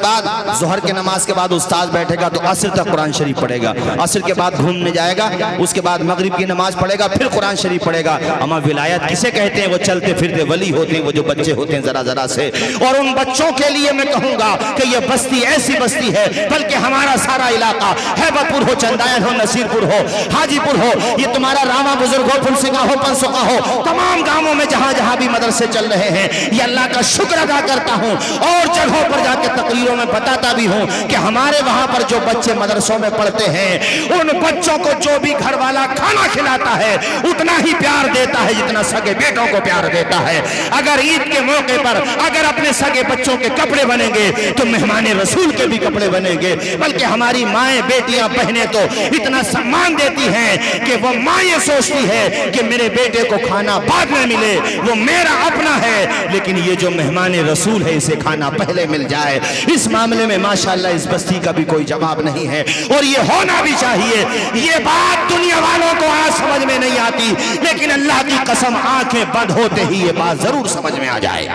بعد استاذ بیٹھے گا تو عصر تک قرآن شریف پڑھے گا, عصر کے بعد گھومنے جائے گا, اس کے بعد مغرب کی نماز پڑھے گا, پھر قرآن شریف پڑھے گا. اما ولایت کسے کہتے ہیں؟ وہ چلتے پھرتے ولی ہوتے ہیں, وہ جو بچے ہوتے ہیں ذرا سے. اور ان بچوں کے لیے میں کہوں گا کہ یہ بستی ایسی بستی ہے, بلکہ ہمارا سارا علاقہ, ہیبت پور ہو, چندائن ہو, نصیر پور ہو, حاجی پور ہو, یہ تمہارا راما بزرگ ہو, پھلسنگا ہو, پنسوکا ہو, تمام گاؤں میں جہاں بھی مدرسے چل رہے ہیں, یہ اللہ کا شکر ادا کرتا ہوں. اور جگہوں پر جا کے تقریروں میں بتاتا بھی ہوں کہ ہمارے وہاں پر جو بچے مدرسوں میں پڑھتے ہیں, ان بچوں کو جو بھی گھر والا کھانا کھلاتا ہے اتنا ہی پیار دیتا ہے جتنا سگے بیٹوں کو پیار دیتا ہے. اگر عید کے موقع پر اگر اپنے سگے بچوں کے کپڑے بنیں گے تو مہمان رسول کے بھی کپڑے بنیں گے. بلکہ ہماری مائیں, بیٹیاں, بہنیں تو اتنا سامان دیتی ہیں کہ وہ ماں یہ سوچتی ہے کہ میرے بیٹے کو کھانا بعد میں ملے, وہ میرا اپنا ہے, لیکن یہ جو مہمان رسول ہے اسے کھانا پہلے مل جائے. اس معاملے میں ماشاءاللہ اس بستی کا بھی کوئی جواب نہیں ہے, اور یہ ہونا بھی چاہیے. یہ بات دنیا والوں کو آج سمجھ میں نہیں آتی, لیکن اللہ کی قسم آنکھیں بند ہوتے ہی یہ بات ضرور سمجھ میں آ جائے.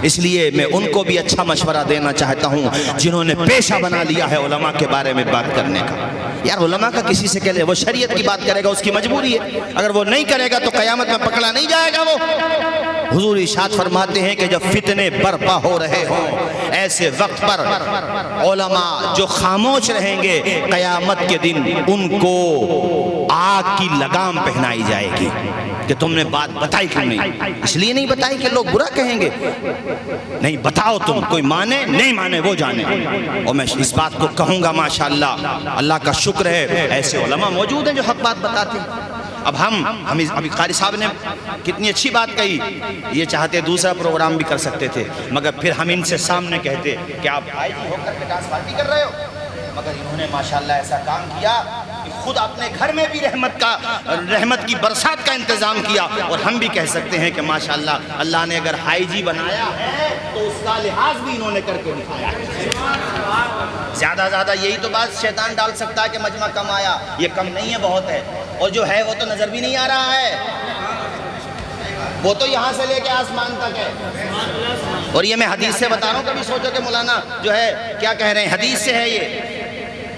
اس لیے میں ان کو بھی اچھا مشورہ دینا چاہتا ہوں جنہوں نے پیشہ بنا لیا ہے علماء کے بارے میں بات کرنے کا. یار علماء کا کسی سے کہہ لے, وہ شریعت کی بات کرے گا, اس کی مجبوری ہے. اگر وہ نہیں کرے گا تو قیامت میں پکڑا نہیں جائے گا. وہ حضور ارشاد فرماتے ہیں کہ جب فتنے برپا ہو رہے ہوں ایسے وقت پر علماء جو خاموش رہیں گے, قیامت کے دن ان کو آگ کی لگام پہنائی جائے گی کہ تم نے بات بتائی کیوں نہیں. اس لیے نہیں بتائی کہ لوگ برا کہیں گے, نہیں بتاؤ, تم کوئی مانے نہیں مانے وہ جانے. اور میں اس بات کو کہوں گا ماشاءاللہ اللہ کا شکر ہے ایسے علماء موجود ہیں جو حق بات بتاتے ہیں. اب ہم ابھی قاری صاحب نے کتنی اچھی بات کہی، یہ چاہتے دوسرا پروگرام بھی کر سکتے تھے، مگر پھر ہم ان سے سامنے کہتے کہ آپ آئی جی ہو کر کے ڈانس پارٹی کر رہے ہو، مگر انہوں نے ماشاءاللہ ایسا کام کیا کہ خود اپنے گھر میں بھی رحمت کی برسات کا انتظام کیا، اور ہم بھی کہہ سکتے ہیں کہ ماشاءاللہ اللہ نے اگر ہائی جی بنایا ہے تو اس کا لحاظ بھی انہوں نے کر کے دکھایا ہے۔ زیادہ یہی تو بات شیطان ڈال سکتا ہے کہ مجمع کم آیا، یہ کم نہیں ہے، بہت ہے، اور جو ہے وہ تو نظر بھی نہیں آ رہا ہے، وہ تو یہاں سے لے کے آسمان تک ہے۔ اور یہ میں حدیث سے بتا رہا ہوں، کبھی سوچو کہ مولانا جو ہے کیا کہہ رہے ہیں، حدیث سے ہے یہ۔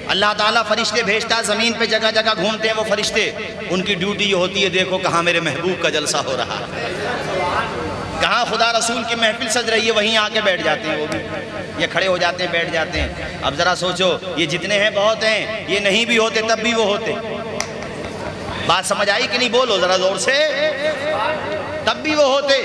اللہ تعالیٰ فرشتے بھیجتا، زمین پہ جگہ جگہ گھومتے ہیں وہ فرشتے، ان کی ڈیوٹی یہ ہوتی ہے دیکھو کہاں میرے محبوب کا جلسہ ہو رہا ہے، کہاں خدا رسول کی محفل سج رہی ہے، وہیں آ کے بیٹھ جاتے ہیں، وہ بھی یہ کھڑے ہو جاتے ہیں، بیٹھ جاتے ہیں۔ اب ذرا سوچو یہ جتنے ہیں بہت ہیں، یہ نہیں بھی ہوتے تب بھی وہ ہوتے۔ بات سمجھ آئی کہ نہیں؟ بولو ذرا زور سے، تب بھی وہ ہوتے۔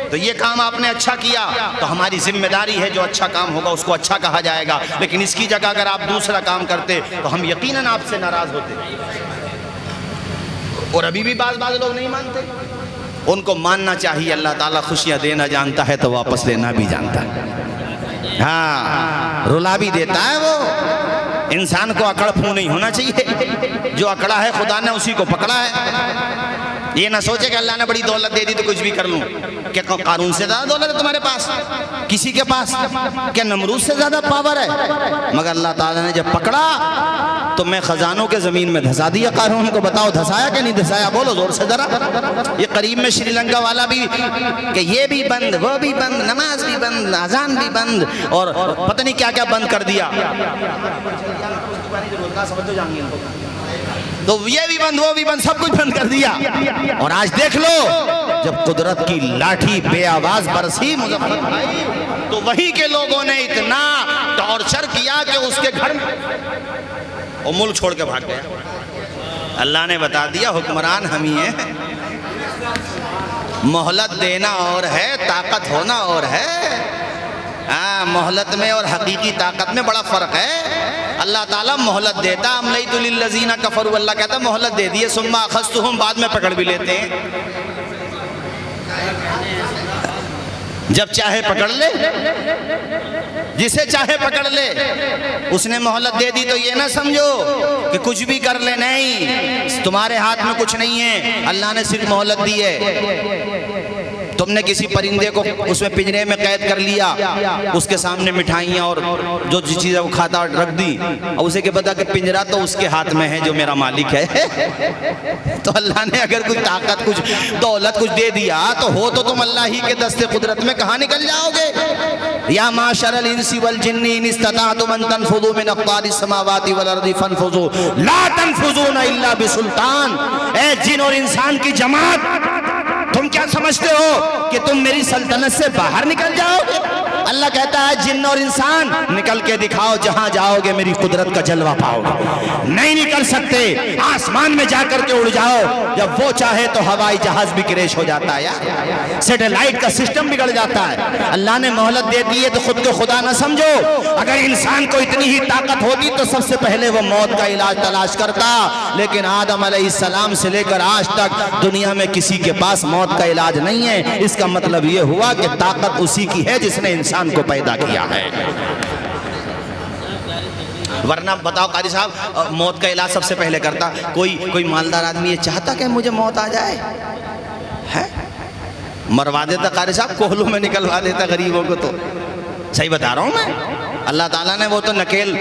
تو یہ کام آپ نے اچھا کیا تو ہماری ذمہ داری ہے جو اچھا کام ہوگا اس کو اچھا کہا جائے گا، لیکن اس کی جگہ اگر آپ دوسرا کام کرتے تو ہم یقیناً آپ سے ناراض ہوتے، اور ابھی بھی بعض لوگ نہیں مانتے۔ ان کو ماننا چاہیے، اللہ تعالیٰ خوشیاں دینا جانتا ہے تو واپس لینا بھی جانتا ہے، ہاں رلا بھی دیتا ہے وہ۔ انسان کو اکڑ پھو نہیں ہونا چاہیے، جو اکڑا ہے خدا نے اسی کو پکڑا ہے۔ یہ نہ سوچے کہ اللہ نے بڑی دولت دے دی تو کچھ بھی کر لوں، کہ قارون سے زیادہ دولت ہے تمہارے پاس، کسی کے پاس، کہ نمرود سے زیادہ پاور ہے، مگر اللہ تعالیٰ نے جب پکڑا تو میں خزانوں کے زمین میں دھسا دیا قارون کو۔ بتاؤ دھسایا کہ نہیں دھسایا؟ بولو زور سے ذرا۔ یہ قریب میں شری لنکا والا بھی کہ یہ بھی بند، وہ بھی بند، نماز بھی بند، اذان بھی بند، اور پتہ نہیں کیا کیا بند کر دیا، تو یہ بھی بند، وہ بھی بند، سب کچھ بند کر دیا۔ اور آج دیکھ لو جب قدرت کی لاٹھی بے آواز برسی مظفر بھائی، تو وہی کے لوگوں نے اتنا ٹارچر کیا کہ اس کے گھر میں وہ ملک چھوڑ کے بھاگ گیا۔ اللہ نے بتا دیا حکمران ہم ہی ہیں، مہلت دینا اور ہے، طاقت ہونا اور ہے۔ مہلت میں اور حقیقی طاقت میں بڑا فرق ہے۔ اللہ تعالیٰ مہلت دیتا، املیت للذین کفروا، اللہ کہتا مہلت دے دیے، ثم اخذتہم، بعد میں پکڑ بھی لیتے ہیں، جب چاہے پکڑ لے، جسے چاہے پکڑ لے۔ اس نے مہلت دے دی تو یہ نہ سمجھو کہ کچھ بھی کر لے، نہیں، تمہارے ہاتھ میں کچھ نہیں ہے، اللہ نے صرف مہلت دی ہے۔ تم نے کسی پرندے کو اس میں پنجرے میں قید کر لیا، اس کے سامنے مٹھائیاں اور جو چیزیں وہ کھاتا رکھ دی، اور اسے کہ پتا کہ پنجرا تو اس کے ہاتھ میں ہے جو میرا مالک ہے۔ تو اللہ نے اگر کچھ طاقت، کچھ دولت، کچھ دے دیا تو ہو تو تم اللہ ہی کے دست قدرت میں کہاں نکل جاؤ گے؟ یا معاشر الانس والجن ان استطعتم ان تنفذوا من اقطار السماوات والارض فانفذوا لا تنفذون الا بسلطان۔ اے جن اور انسان کی جماعت، تم کیا سمجھتے ہو کہ تم میری سلطنت سے باہر نکل جاؤ گے؟ اللہ کہتا ہے جن اور انسان نکل کے دکھاؤ، جہاں جاؤ گے میری قدرت کا جلوہ پاؤ گے۔ نہیں نکل سکتے، آسمان میں جا کر کے اڑ جاؤ، جب وہ چاہے تو ہوائی جہاز بھی کریش ہو جاتا ہے یار، سیٹلائٹ کا سسٹم بگڑ جاتا ہے۔ اللہ نے مہلت دے دی ہے تو خود کو خدا نہ سمجھو۔ اگر انسان کو اتنی ہی طاقت ہوتی تو سب سے پہلے وہ موت کا علاج تلاش کرتا، لیکن آدم علیہ السلام سے لے کر آج تک دنیا میں کسی کے پاس موت کا علاج نہیں ہے۔ اس کا مطلب یہ ہوا کہ طاقت اسی کی ہے جس نے انسان کو پیدا کیا ہے۔ ورنہ بتاؤ قاری صاحب، موت کا علاج سب سے پہلے کرتا کوئی مالدار آدمی یہ چاہتا کہ مجھے موت آ جائے؟ مروا دیتا قاری صاحب، کوہلوں میں نکلوا دیتا غریبوں کو۔ تو صحیح بتا رہا ہوں میں، اللہ تعالیٰ نے وہ تو نکیل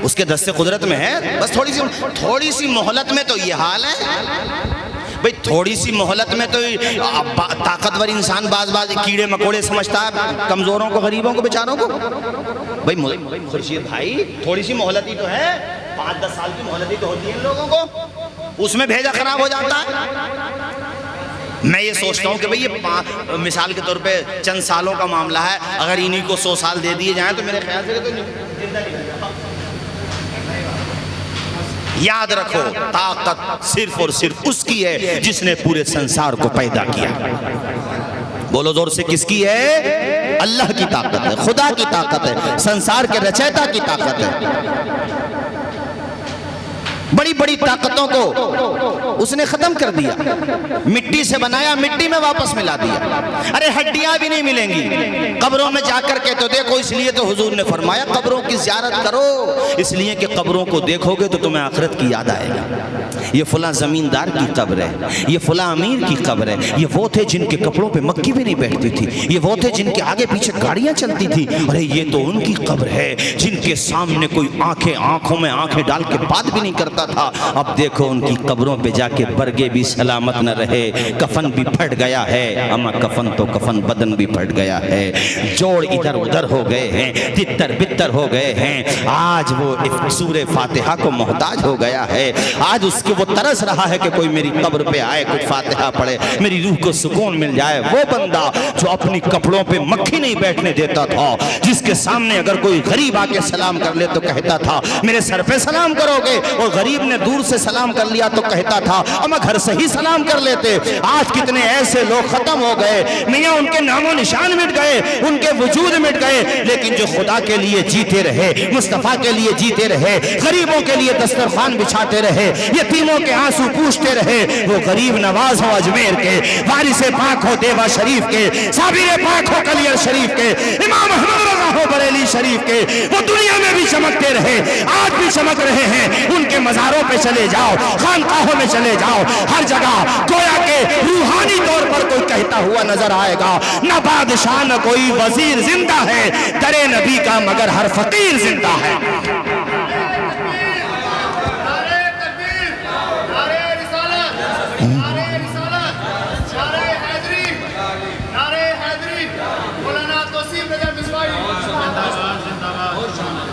اس کے دست قدرت میں ہے، بس تھوڑی سی مہلت میں تو یہ حال ہے بھئی، تھوڑی سی مہلت میں تو طاقتور انسان بعض کیڑے مکوڑے سمجھتا ہے کمزوروں کو، غریبوں کو، بیچاروں کو۔ بھئی خورشید بھائی، تھوڑی سی مہلت ہی تو ہے، 5-10 سال کی مہلت ہی تو ہوتی ہے ان لوگوں کو، اس میں بھیجا خراب ہو جاتا ہے۔ میں یہ سوچتا ہوں کہ بھئی یہ مثال کے طور پہ چند سالوں کا معاملہ ہے، اگر انہی کو 100 سال دے دیے جائیں تو میرے خیال سے تو زندہ نہیں رہتا۔ یاد رکھو، طاقت صرف اور صرف اس کی ہے جس نے پورے سنسار کو پیدا کیا۔ بولو زور سے، کس کی ہے؟ اللہ کی طاقت ہے، خدا کی طاقت ہے، سنسار کے رچیتا کی طاقت ہے۔ بڑی بڑی طاقتوں کو اس نے ختم کر دیا، مٹی سے بنایا، مٹی میں واپس ملا دیا۔ ارے ہڈیاں بھی نہیں ملیں گی قبروں میں جا کر کے تو دیکھو، اس لیے تو حضور نے فرمایا قبروں کی زیارت کرو، اس لیے کہ قبروں کو دیکھو گے تو تمہیں آخرت کی یاد آئے گا۔ یہ فلاں زمیندار کی قبر ہے، یہ فلاں امیر کی قبر ہے، یہ وہ تھے جن کے کپڑوں پہ مکھی بھی نہیں بیٹھتی تھی، یہ وہ تھے جن کے آگے پیچھے گاڑیاں چلتی تھی، ارے یہ تو ان کی قبر ہے جن کے سامنے کوئی آنکھوں میں آنکھیں ڈال کے بات بھی نہیں کرتا تھا۔ اب دیکھو ان کی قبروں پہ جا کے برگے بھی سلامت نہ رہے، کفن بھی پھٹ گیا ہے، اما کفن تو کفن بدن بھی پھٹ گیا ہے، جوڑ ادھر ادھر ہو گئے ہیں، تتر بتر ہو گئے ہیں۔ آج وہ سورہ فاتحہ کو محتاج ہو گیا ہے، آج اس کے وہ ترس رہا ہے کہ کوئی میری قبر پہ آئے، کچھ فاتحہ پڑھے، میری روح کو سکون مل جائے۔ وہ بندہ جو اپنی کپڑوں پہ مکھی نہیں بیٹھنے دیتا تھا، جس کے سامنے اگر کوئی غریب آ کے سلام کر لے تو کہتا تھا میرے سر پہ سلام کرو گے، اور غریب نے دور سے سلام کر لیا تو کہتا تھا اما گھر سے ہی سلام کر لیتے۔ آج کتنے ایسے لوگ ختم ہو گئے، میاں ان کے نام و نشان مٹ گئے، ان کے وجود مٹ گئے، لیکن جو خدا کے لیے جیتے رہے، مصطفیٰ کے لیے جیتے رہے، غریبوں کے لیے دسترخوان بچھاتے رہے، یتیموں کے آنسو پوچھتے رہے، وہ غریب نواز ہو اجمیر کے، وارث پاک ہو دیوا شریف کے، صابر پاک ہو کلیئر شریف کے، امام احمد رضا ہو بریلی شریف کے، وہ دنیا میں بھی چمکتے رہے، آج بھی چمک رہے ہیں۔ ان کے مزاروں پہ چلے جاؤ، خانقاہوں میں چلے جاؤ، ہر جگہ گویا کہ روحانی طور پر کوئی کہتا ہوا نظر آئے گا، نہ بادشاہ نہ کوئی وزیر زندہ ہے درے نبی کا، مگر ہر فقیر زندہ ہے۔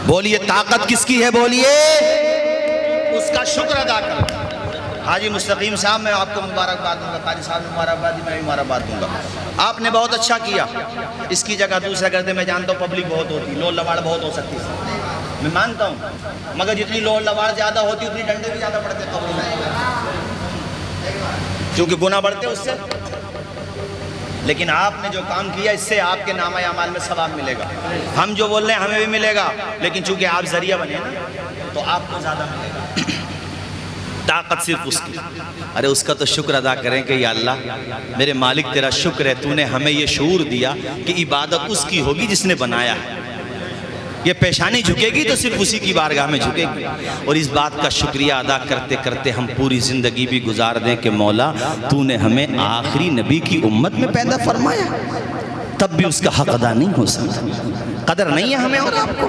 بولیے طاقت کس کی ہے؟ بولیے اس کا شکر ادا کرو۔ حاجی مستقیم صاحب میں آپ کو مبارکباد دوں گا، قاری صاحب مبارکباد دی، میں مبارکباد دوں گا۔ آپ نے بہت اچھا کیا، اس کی جگہ دوسرا کرتے، میں جانتا ہوں پبلک بہت ہوتی، لوڑ لواڑ بہت ہو سکتی ہے، میں مانتا ہوں، مگر جتنی لوڑ لواڑ زیادہ ہوتی اتنی ڈنڈے بھی زیادہ پڑتے قبر میں، کیونکہ گناہ بڑھتے اس سے۔ لیکن آپ نے جو کام کیا اس سے آپ کے نامہ اعمال میں ثواب ملے گا، ہم جو بول رہے ہیں ہمیں بھی ملے گا، لیکن چونکہ آپ ذریعہ بنے نا تو آپ کو زیادہ ملے گا۔ طاقت صرف اس کی، ارے اس کا تو شکر ادا کریں کہ یا اللہ میرے مالک تیرا شکر ہے، تو نے ہمیں یہ شعور دیا کہ عبادت اس کی ہوگی جس نے بنایا ہے، یہ پیشانی جھکے گی تو صرف اسی کی بارگاہ میں جھکے گی، اور اس بات کا شکریہ ادا کرتے کرتے ہم پوری زندگی بھی گزار دیں کہ مولا تو نے ہمیں آخری نبی کی امت میں پیدا فرمایا، تب بھی اس کا حق ادا نہیں ہو سکتا۔ قدر نہیں ہے ہمیں اور آپ کو۔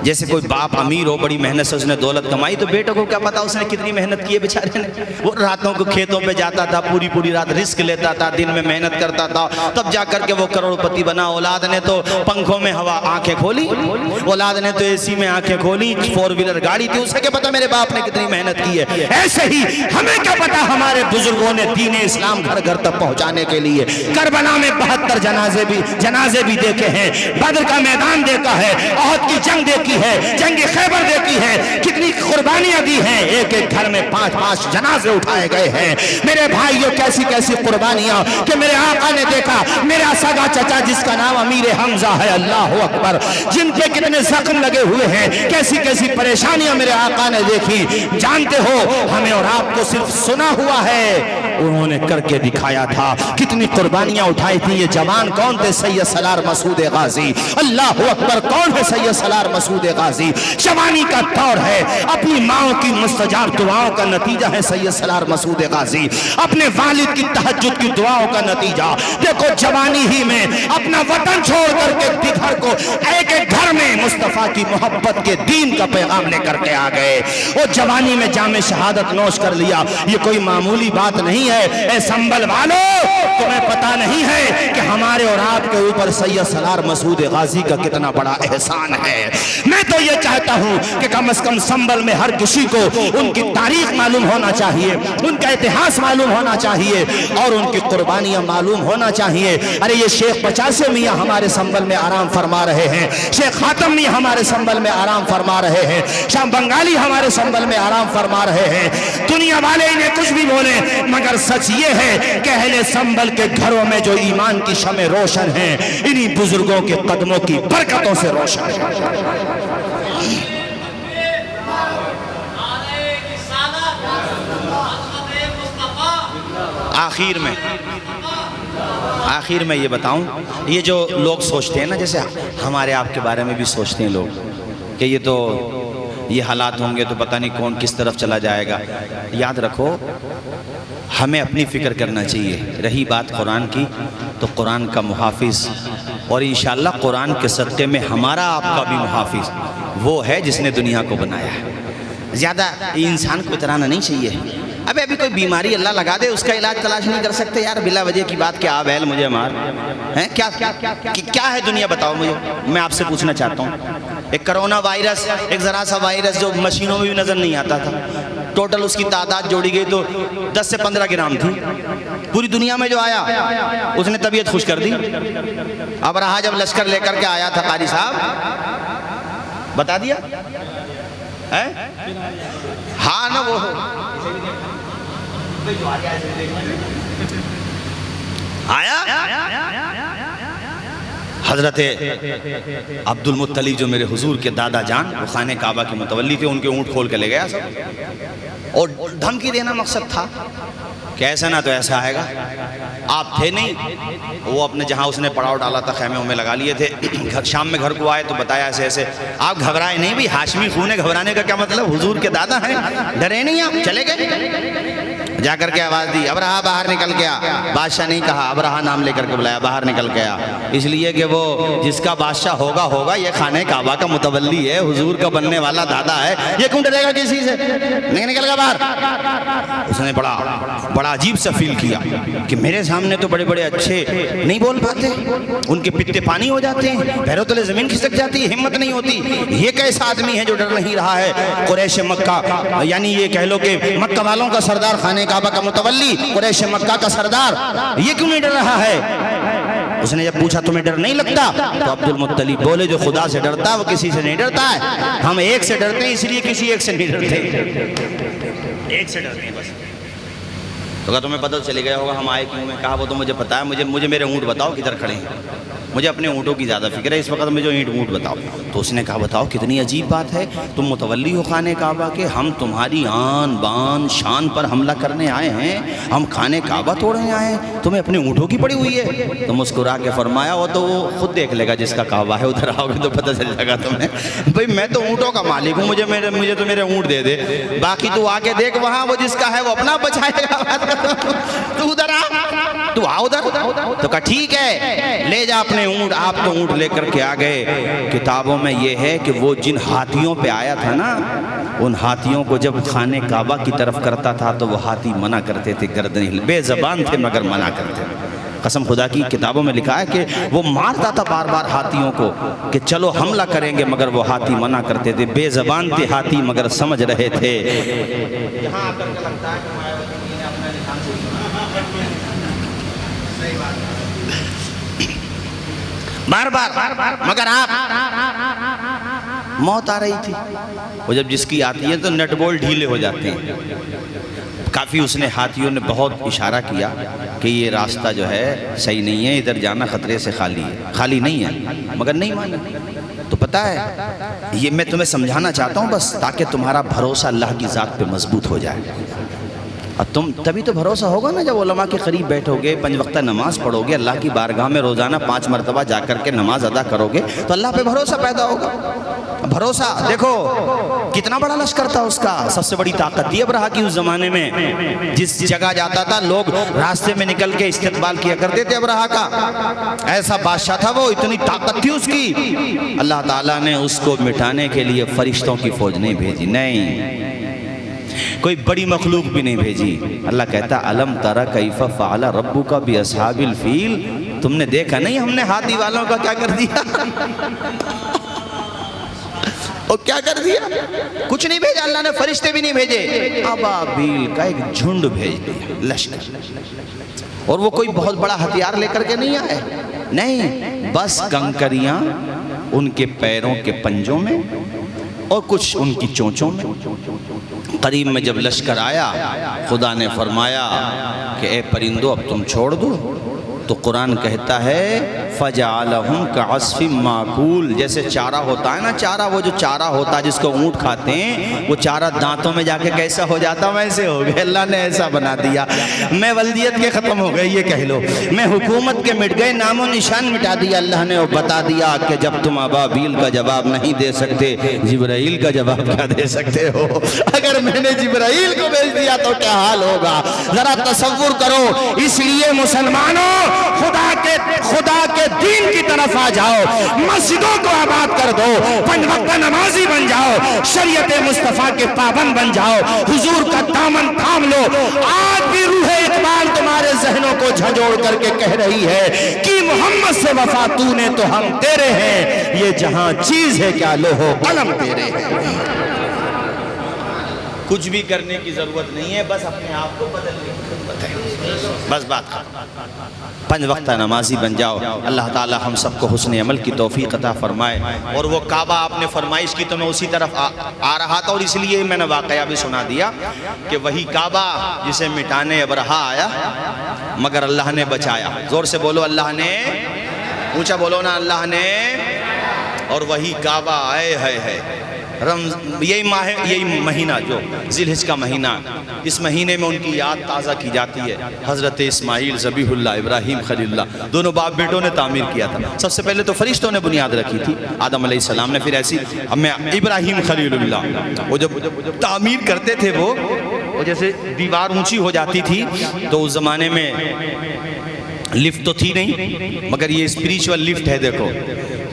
جیسے کوئی باپ امیر ہو، بڑی محنت سے اس نے دولت کمائی، تو بیٹوں کو کیا پتا اس نے کتنی محنت کی ہے بیچارے نے، وہ راتوں کو کھیتوں پہ جاتا تھا، پوری رات رزق لیتا تھا، دن میں محنت کرتا تھا، تب جا کر کے وہ کروڑ پتی بنا۔ اولاد نے تو پنکھوں میں ہوا آنکھیں کھولی، اولاد نے تو اے سی میں آنکھیں کھولی، 4 ویلر گاڑی تھی، اسے کیا پتا میرے باپ نے کتنی محنت کی ہے۔ ایسے ہی ہمیں کیا پتا ہمارے بزرگوں نے دین اسلام گھر گھر تک پہنچانے کے لیے کربلا میں 72 جنازے بھی دیکھے ہیں، بدر کا میدان دیکھا ہے، احد کی جنگ دیکھی ہے، جنگ خیبر دیکھی ہے، کتنی قربانیاں دی ہیں، ایک ایک گھر میں 5 جنازے اٹھائے گئے ہیں۔ میرے بھائیو کیسی کیسی قربانیاں کہ میرے آقا نے دیکھا، میرا سگا چچا جس کا نام امیر حمزہ ہے، اللہ اکبر، جن پہ کتنے زخم لگے ہوئے ہیں، کیسی کیسی پریشانیاں میرے آقا نے دیکھی۔ جانتے ہو ہمیں اور آپ کو صرف سنا ہوا ہے، انہوں نے کر کے دکھایا تھا، کتنی قربانیاں اٹھائی تھی۔ یہ جوان کون تھے؟ سید سالار مسعود غازی، اللہ اکبر، کون ہے سید سالار مسعود غازی؟ جوانی کا دور ہے، اپنی ماں کی مستجاب دعاؤں کا نتیجہ ہے سید سالار مسعود غازی، اپنے والد کی تہجد کی دعاؤں کا نتیجہ۔ دیکھو جوانی ہی میں اپنا وطن چھوڑ کر کے دیگر کو ایک ایک گھر میں مصطفیٰ کی محبت کے دین کا پیغام لے کر کے آ گئے، اور جوانی میں جام شہادت نوش کر لیا۔ یہ کوئی معمولی بات نہیں ہے۔ اے سنبل والو، تمہیں پتا نہیں ہے کہ ہمارے اور آپ کے اوپر سید سالار مسعود غازی کا کتنا بڑا احسان ہے۔ میں تو یہ چاہتا ہوں کہ کم از کم سنبل میں ہر کسی کو ان کی تاریخ معلوم ہونا چاہیے، ان کا اتہاس معلوم ہونا چاہیے، اور ان کی قربانیاں معلوم ہونا چاہیے۔ ارے یہ شیخ 50 میاں ہمارے سنبل میں آرام فرما رہے ہیں، شیخ خاتم میاں ہمارے سنبل میں آرام فرما رہے ہیں، شاہ بنگالی ہمارے سنبل میں آرام فرما رہے ہیں۔ دنیا والے انہیں کچھ بھی بولیں، مگر سچ یہ ہے کہ اہل سنبل کے گھروں میں جو ایمان کی شمع روشن ہیں، انہی بزرگوں کے قدموں کی برکتوں سے روشن ہے۔ آخر میں یہ بتاؤں، یہ جو لوگ سوچتے ہیں نا، جیسے ہمارے آپ کے بارے میں بھی سوچتے ہیں لوگ کہ یہ حالات ہوں گے تو پتہ نہیں کون کس طرف چلا جائے گا. یاد رکھو ہمیں اپنی فکر کرنا چاہیے. رہی بات قرآن کی تو قرآن کا محافظ، اور انشاءاللہ قرآن کے صدقے میں ہمارا آپ کا بھی محافظ وہ ہے جس نے دنیا کو بنایا ہے. زیادہ انسان کو اترانا نہیں چاہیے. ابھی کوئی بیماری اللہ لگا دے، اس کا علاج تلاش نہیں کر سکتے یار، بلا وجہ کی بات کیا بیل مجھے مار ہیں. کیا ہے دنیا بتاؤ مجھے. میں آپ سے پوچھنا چاہتا ہوں، ایک کرونا وائرس، ایک ذرا سا وائرس جو مشینوں میں بھی نظر نہیں آتا تھا، ٹوٹل اس کی تعداد جوڑی گئی تو 10 سے 15 گرام تھی. پوری دنیا میں جو آیا اس نے طبیعت خوش کر دی. اب رہا جب لشکر لے کر کے آیا تھا قاری صاحب، بتا دیا ہاں نا وہ آیا. حضرت عبد المطلب جو میرے حضور کے دادا جان، وہ خانہ کعبہ کے متولی تھے، ان کے اونٹ کھول کے لے گیا سب، اور دھمکی دینا مقصد تھا کہ ایسا نہ تو ایسا آئے گا. آپ تھے نہیں، وہ اپنے جہاں اس نے پڑاؤ ڈالا تھا خیمے میں لگا لیے تھے. شام میں گھر کو آئے تو بتایا ایسے ایسے. آپ گھبرائے نہیں بھی، ہاشمی خون ہے، گھبرانے کا کیا مطلب؟ حضور کے دادا ہیں، ڈرے نہیں آپ، چلے گئے. جا کر کے آواز دی، ابرہا باہر نکل گیا. بادشاہ نہیں کہا، ابرہا نام لے کر کے بلایا، باہر نکل گیا. اس لیے کہ وہ جس کا بادشاہ ہوگا یہ خانہ کعبہ کا متولی ہے، حضور کا بننے والا دادا ہے، یہ کیوں ڈرے گا کسی سے؟ نہیں نکل گیا باہر. اس نے بڑا عجیب سا فیل کیا کہ میرے سامنے تو بڑے بڑے اچھے نہیں بول پاتے، ان کے پتے پانی ہو جاتے ہیں، پیروں تلے زمین کھسک جاتی ہے، ہمت نہیں ہوتی. یہ کیسا آدمی ہے جو ڈر نہیں رہا ہے؟ قریش مکہ، یعنی یہ کہہ لو کہ مکہ والوں کا سردار، خانہ کعبہ کا متولی، قریش مکہ کا سردار، یہ کیوں نہیں ڈر رہا ہے؟ اس نے جب پوچھا تمہیں ڈر نہیں لگتا تو عبد المطلب بولے جو خدا سے ڈرتا ہے وہ کسی سے نہیں ڈرتا ہے. ہم ایک سے ڈرتے ہیں، اس لیے کسی ایک سے نہیں ڈرتے، ایک سے ڈرتے ہیں بس. تو کہا تمہیں پتہ چلے گیا ہوگا ہم آئے کیوں میں. کہا وہ تو مجھے پتا ہے، مجھے میرے اونٹ بتاؤ کدھر کھڑے ہیں. مجھے اپنے اونٹوں کی زیادہ فکر ہے اس وقت، میں جو اونٹ بتاؤ. تو اس نے کہا بتاؤ کتنی عجیب بات ہے، تم متولی ہو خانہ کعبہ کے، ہم تمہاری آن بان شان پر حملہ کرنے آئے ہیں، ہم خانہ کعبہ توڑنے آئے ہیں، تمہیں اپنے اونٹوں کی پڑی ہوئی ہے. تو مسکرا کے فرمایا وہ تو وہ خود دیکھ لے گا جس کا کعبہ ہے، ادھر آؤ گے تو پتہ چل جائے گا تمہیں. بھائی میں تو اونٹوں کا مالک ہوں، مجھے تو میرے اونٹ دے دے، باقی تو آ کے دیکھ وہاں وہ جس کا ہے وہ اپنا بچائے گا. تو ادھر تو آ ادھر. تو کہا ٹھیک ہے لے جا اپنے اونٹ. آپ تو اونٹ لے کر کے آ گئے. کتابوں میں یہ ہے کہ وہ جن ہاتھیوں پہ آیا تھا نا، ان ہاتھیوں کو جب خانہ کعبہ کی طرف کرتا تھا تو وہ ہاتھی منع کرتے تھے، گردن بے زبان تھے مگر منع کرتے تھے. قسم خدا کی کتابوں میں لکھا ہے کہ وہ مارتا تھا بار بار ہاتھیوں کو کہ چلو حملہ کریں گے، مگر وہ ہاتھی منع کرتے تھے. بے زبان تھے ہاتھی مگر سمجھ رہے تھے. یہاں آ کر کے لگتا ہے کہ مایاوتی نے اپنے نشان سے صحیح بات بار بار، مگر آپ موت آ رہی تھی. وہ جب جس کی آتی ہے تو نٹ بول ڈھیلے ہو جاتے ہیں. کافی اس نے ہاتھیوں نے بہت اشارہ کیا کہ یہ راستہ جو ہے صحیح نہیں ہے، ادھر جانا خطرے سے خالی نہیں ہے، مگر نہیں مانا. تو پتہ ہے یہ میں تمہیں سمجھانا چاہتا ہوں بس تاکہ تمہارا بھروسہ اللہ کی ذات پہ مضبوط ہو جائے. اب تم تبھی تو بھروسہ ہوگا نا جب علماء کے قریب بیٹھو گے، 5 وقتہ نماز پڑھو گے، اللہ کی بارگاہ میں روزانہ 5 مرتبہ جا کر کے نماز ادا کرو گے تو اللہ پہ بھروسہ پیدا ہوگا. بھروسہ دیکھو کتنا بڑا لشکر تھا اس کا، سب سے بڑی طاقت تھی ابرہا کی اس زمانے میں. جس جگہ جاتا تھا لوگ راستے میں نکل کے استقبال کیا کرتے تھے ابرہا کا. ایسا بادشاہ تھا وہ، اتنی طاقت تھی اس کی. اللہ تعالیٰ نے اس کو مٹانے کے لیے فرشتوں کی فوج نہیں بھیجی، نہیں کوئی بڑی مخلوق بھی نہیں بھیجی. اللہ کہتا الم تری کیف فعل ربک باصحاب الفیل، تم نے دیکھا نہیں ہم نے ہاتھی والوں کا کیا کر دیا. اور کیا کر دیا؟ کچھ نہیں بھیجا اللہ نے، فرشتے بھی نہیں بھیجے، ابابیل کا ایک جھنڈ بھیج دیا لشکر. اور وہ کوئی بہت بڑا ہتھیار لے کر کے نہیں آئے، نہیں، بس کنکریاں ان کے پیروں کے پنجوں میں اور کچھ ان کی چونچوں میں. قریب میں جب لشکر آیا خدا نے فرمایا کہ اے پرندو اب تم چھوڑ دو. تو قرآن کہتا ہے فَجَعَلَهُمْ كَعَصْفٍ مَّأْكُولٍ، جیسے چارہ ہوتا ہے نا، چارہ وہ جو چارہ ہوتا ہے جس کو اونٹ کھاتے ہیں، وہ چارہ دانتوں میں جا کے کیسا ہو جاتا ویسے ہو گئے، اللہ نے ایسا بنا دیا۔ میں ولدیت کے ختم ہو گئے یہ کہہ لو، میں حکومت کے مٹ گئے، نام و نشان مٹا دیا اللہ نے، اور بتا دیا کہ جب تم ابابیل کا جواب نہیں دے سکتے جبرائیل کا جواب کیا دے سکتے ہو؟ اگر میں نے جبرائیل کو بھیج دیا تو کیا حال ہوگا؟ ذرا تصور کرو۔ اس لیے مسلمانوں خدا کے دین کی طرف آ جاؤ، مسجدوں کو آباد کر دو، 5 وقت نمازی بن جاؤ، شریعت مصطفیٰ کے پابند بن جاؤ، حضور کا دامن تھام لو۔ آج بھی روح اقبال تمہارے ذہنوں کو جھنجھوڑ کر کے کہہ رہی ہے کہ محمد سے وفا تو نے تو ہم تیرے ہیں، یہ جہاں چیز ہے کیا لوح و قلم تیرے ہیں۔ کچھ بھی کرنے کی ضرورت نہیں ہے، بس اپنے آپ کو بدلنے کی ضرورت ہے، بس بات۔ 5 وقت نمازی بن جاؤ، اللہ تعالی ہم سب کو حسن عمل کی توفیق عطا فرمائے۔ اور وہ کعبہ آپ نے فرمائش کی تو میں اسی طرف آ رہا تھا، اور اس لیے میں نے واقعہ بھی سنا دیا کہ وہی کعبہ جسے مٹانے ابرہا آیا مگر اللہ نے بچایا۔ زور سے بولو اللہ نے، اونچا بولو نا اللہ نے۔ اور وہی کعبہ آئے ہے یہی مہینہ جو ذی الحجہ کا مہینہ، اس مہینے میں ان کی یاد تازہ کی جاتی ہے۔ حضرت اسماعیل ذبیح اللہ، ابراہیم خلیل اللہ، دونوں باپ بیٹوں نے تعمیر کیا تھا۔ سب سے پہلے تو فرشتوں نے بنیاد رکھی تھی، آدم علیہ السلام نے، پھر ایسی ابراہیم خلیل اللہ وہ جب تعمیر کرتے تھے وہ جیسے دیوار اونچی ہو جاتی تھی تو اس زمانے میں لفٹ تو تھی نہیں، مگر یہ اسپریچول لفٹ ہے، دیکھو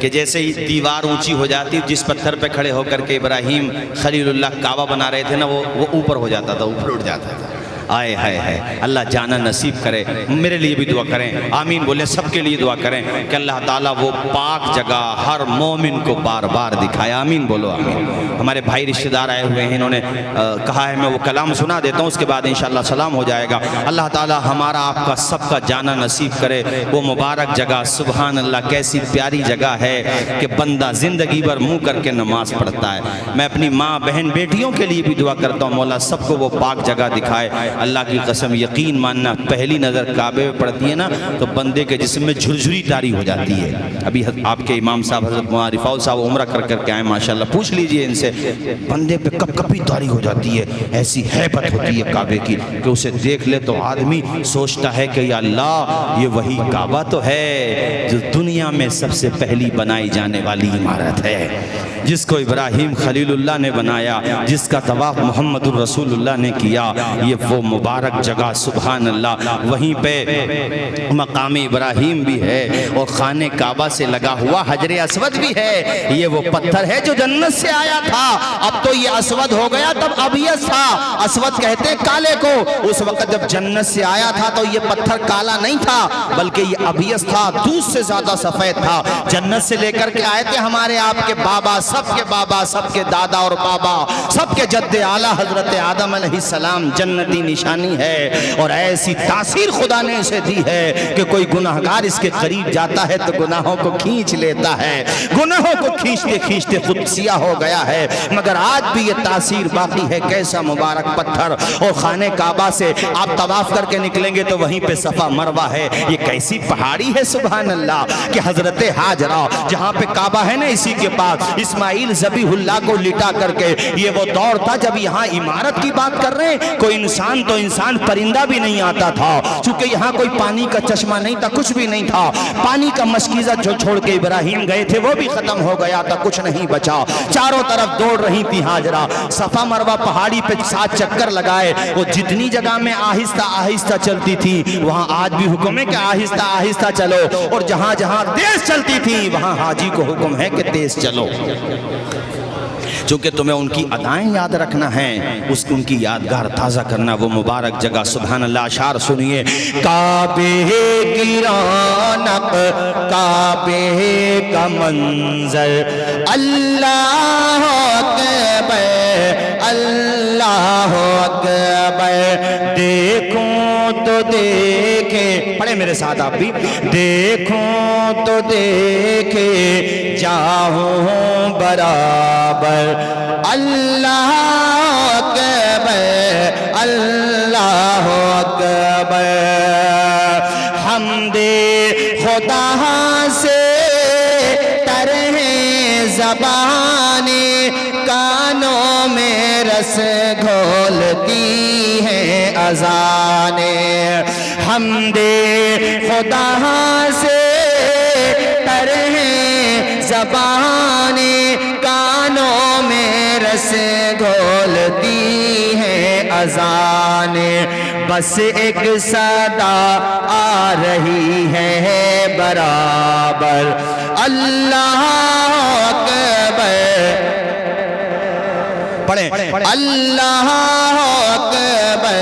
کہ جیسے ہی دیوار اونچی ہو جاتی، جس پتھر پہ کھڑے ہو کر کے ابراہیم خلیل اللہ کعبہ بنا رہے تھے نا، وہ اوپر ہو جاتا تھا، اوپر اٹھ جاتا تھا۔ آئے ہائے اللہ جانا نصیب کرے۔ میرے لیے بھی دعا کریں، آمین بولیں، سب کے لیے دعا کریں کہ اللہ تعالیٰ وہ پاک جگہ ہر مومن کو بار بار دکھائے، آمین بولو آمین۔ ہمارے بھائی رشتہ دار آئے ہوئے ہیں، انہوں نے کہا ہے میں وہ کلام سنا دیتا ہوں، اس کے بعد انشاءاللہ سلام ہو جائے گا۔ اللہ تعالیٰ ہمارا آپ کا سب کا جانا نصیب کرے وہ مبارک جگہ۔ سبحان اللہ، کیسی پیاری جگہ ہے کہ بندہ زندگی بھر منہ کر کے نماز پڑھتا ہے۔ میں اپنی ماں بہن بیٹیوں کے لیے بھی دعا کرتا ہوں، مولا سب کو وہ پاک جگہ دکھائے۔ اللہ کی قسم یقین ماننا، پہلی نظر کعبے میں پڑتی ہے نا تو بندے کے جسم میں جھرجھری طاری ہو جاتی ہے۔ ابھی آپ کے امام صاحب حضرت مولانا رفاعت صاحب عمرہ کر کے آئے ماشاءاللہ، پوچھ لیجئے ان سے، بندے پہ کپ کپی طاری ہو جاتی ہے، ایسی ہیبت ہوتی ہے کعبے کی کہ اسے دیکھ لے تو آدمی سوچتا ہے کہ یا اللہ یہ وہی کعبہ تو ہے جو دنیا میں سب سے پہلی بنائی جانے والی عمارت ہے، جس کو ابراہیم خلیل اللہ نے بنایا، جس کا طواف محمد الرسول اللہ نے کیا۔ یہ وہ مبارک جگہ سبحان اللہ، وہیں پہ مقام ابراہیم بھی ہے اور خانہ کعبہ سے لگا ہوا حجر اسود بھی ہے۔ یہ وہ پتھر ہے جو جنت سے آیا تھا، اب تو یہ اسود ہو گیا، تب ابیض تھا۔ اسود کہتے کالے کو، اس وقت جب جنت سے آیا تھا تو یہ پتھر کالا نہیں تھا بلکہ یہ ابیض تھا، دودھ سے زیادہ سفید تھا۔ جنت سے لے کر کے آئے تھے ہمارے آپ کے بابا، سب کے بابا، سب کے دادا اور بابا، سب کے جد اعلیٰ حضرت آدم علیہ السلام، جنتی نشانی ہے۔ اور ایسی تاثیر خدا نے اسے دی ہے کہ کوئی گناہگار اس کے قریب جاتا ہے تو گناہوں کو کھینچ لیتا ہے، گناہوں کو کھینچتے کھینچتے خود سیاہ ہو گیا ہے، مگر آج بھی یہ تاثیر باقی ہے۔ کیسا مبارک پتھر! اور خانہ کعبہ سے آپ طواف کر کے نکلیں گے تو وہیں پہ صفا مروہ ہے۔ یہ کیسی پہاڑی ہے سبحان اللہ کہ حضرت ہاجرہ جہاں پہ کعبہ ہے نا اسی کے پاس اسماعیل ذبیح اللہ کو لٹا کر کے، یہ وہ دور تھا جب یہاں عمارت کی بات کر رہے ہیں، کوئی انسان تو انسان پرندہ بھی نہیں آتا تھا، چونکہ یہاں کوئی پانی کا چشمہ نہیں تھا، کچھ بھی نہیں تھا۔ پانی کا مشکیزہ جو چھوڑ کے ابراہیم گئے تھے وہ بھی ختم ہو گیا تھا، کچھ نہیں بچا۔ چاروں طرف دوڑ رہی تھی ہاجرہ، صفا مروہ پہاڑی پہ 7 چکر لگائے، وہ جتنی جگہ میں آہستہ آہستہ چلتی تھی وہاں آج بھی حکم ہے کہ آہستہ آہستہ چلو، اور جہاں جہاں تیز چلتی تھی وہاں حاجی کو حکم ہے کہ تیز چلو، چونکہ تمہیں ان کی ادائیں یاد رکھنا ہے، ان کی یادگار تازہ کرنا۔ وہ مبارک جگہ سبحان اللہ، اشعار سنیے۔ کعبے کی رونق، کعبے کا منظر، اللہ اکبر اللہ اکبر، دیکھوں تو دیکھے، پڑھے میرے ساتھ آپ بھی، دیکھوں تو دیکھے جاؤں برابر، اللہ اکبر اللہ اکبر، حمد خدا سے تر ہے زبان کانوں میں رس گھولتی ہے اذان حمد خدا سے تر ہے زبان کانوں میں رس گھولتی ہے اذان بس ایک صدا آ رہی ہے برابر اللہ اکبر پڑھیں اللہ اکبر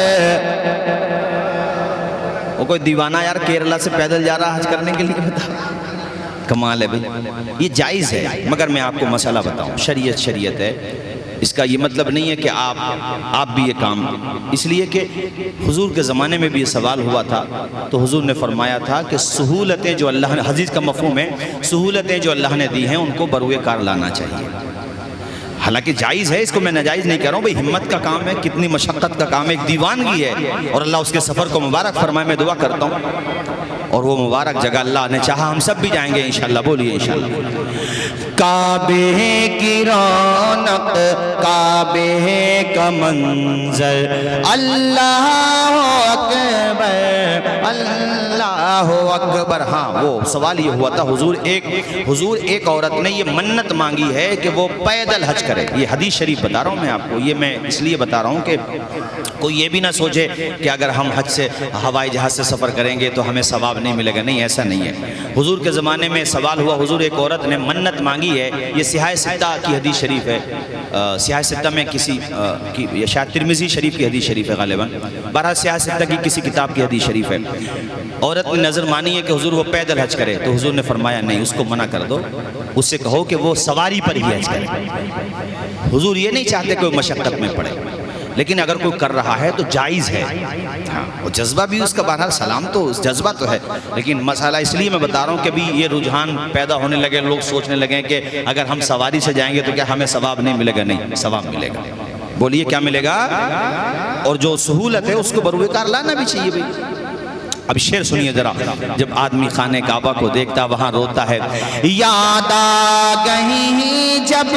وہ کوئی دیوانہ یار کیرلا سے پیدل جا رہا حج کرنے کے لیے بتا کمال ہے بھائی یہ جائز ہے مگر میں آپ کو مسئلہ بتاؤں شریعت ہے اس کا یہ مطلب نہیں ہے کہ آپ بھی یہ کام اس لیے کہ حضور کے زمانے میں بھی یہ سوال ہوا تھا تو حضور نے فرمایا تھا کہ سہولتیں جو اللہ نے حدیث کا مفہوم ہے سہولتیں جو اللہ نے دی ہیں ان کو بروئے کار لانا چاہیے حالانکہ جائز ہے اس کو میں ناجائز نہیں کہہ رہا ہوں بھئی ہمت کا کام ہے کتنی مشقت کا کام ہے ایک دیوانگی ہے اور اللہ اس کے سفر کو مبارک فرمائے میں دعا کرتا ہوں اور وہ مبارک جگہ اللہ نے چاہا ہم سب بھی جائیں گے انشاءاللہ بولیے انشاءاللہ کعبے کی رونق کعبے کا منظر اللہ اکبر اللہ اکبر ہاں وہ سوال یہ ہوا تھا حضور ایک عورت نے یہ منت مانگی ہے کہ وہ پیدل حج کرے یہ حدیث شریف بتا رہا ہوں میں آپ کو یہ میں اس لیے بتا رہا ہوں کہ کوئی یہ بھی نہ سوچے کہ اگر ہم حج سے ہوائی جہاز سے سفر کریں گے تو ہمیں ثواب نہیں ملے گا نہیں ایسا نہیں ہے حضور کے زمانے میں سوال ہوا حضور ایک عورت نے منت مانگی ہے یہ سیاہ ستہ کی حدیث شریف ہے سیاہ ستہ میں کسی یا شاید ترمذی شریف کی حدیث شریف ہے غالباً بہرحال سیاہ ستہ کی کسی کتاب کی حدیث شریف ہے عورت نے نظر مانی ہے کہ حضور وہ پیدل حج کرے تو حضور نے فرمایا نہیں اس کو منع کر دو اس سے کہو کہ وہ سواری پر ہی حج کرے حضور یہ نہیں چاہتے کہ وہ مشقت میں پڑے لیکن اگر کوئی کر رہا ہے تو جائز ہے ہاں وہ جذبہ بھی اس کا بہرحال سلام تو جذبہ تو ہے لیکن مسئلہ اس لیے میں بتا رہا ہوں کہ بھی یہ رجحان پیدا ہونے لگے لوگ سوچنے لگے کہ اگر ہم سواری سے جائیں گے تو کیا ہمیں ثواب نہیں ملے گا نہیں ثواب ملے گا بولیے کیا ملے گا اور جو سہولت ہے اس کو بروئے کار لانا بھی چاہیے بھائی اب شعر سنیے ذرا جب آدمی خانہ کعبہ کو دیکھتا وہاں روتا ہے یاد آ گئی جب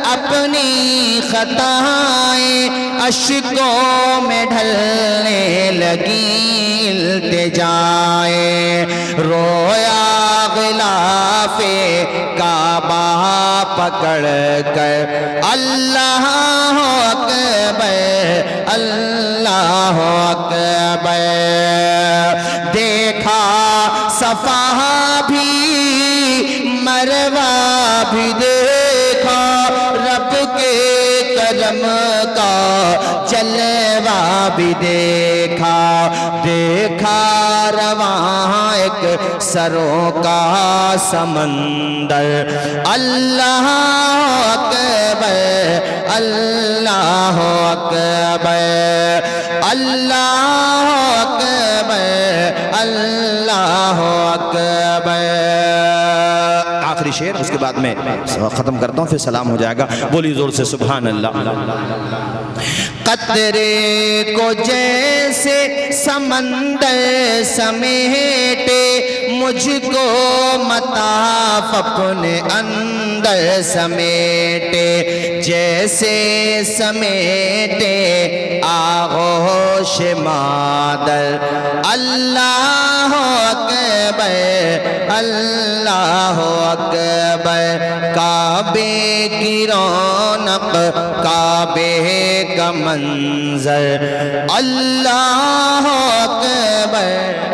اپنی خطائیں اشکوں میں ڈھلنے لگی التجائیں رویا غلاف کعبہ پکڑ کر اللہ اکبر اللہ اکبر دیکھا صفا بھی مروہ بھی دیکھا رب کے کرم کا جلوہ بھی دیکھا دیکھا رواں ایک سروں کا سمندر اللہ اکبر اللہ اکبر اللہ اکبر اللہ اکبر آخری شعر اس کے بعد میں ختم کرتا ہوں پھر سلام ہو جائے گا بولی زور سے سبحان اللہ قطرے کو جیسے سمندر سمیٹے مجھ کو مطاف اپنے اندر سمیٹے جیسے سمیٹے آغوش مادر اللہ اکبر اللہ اکبر کعبے کی رونق کعبے کا منظر اللہ اکبر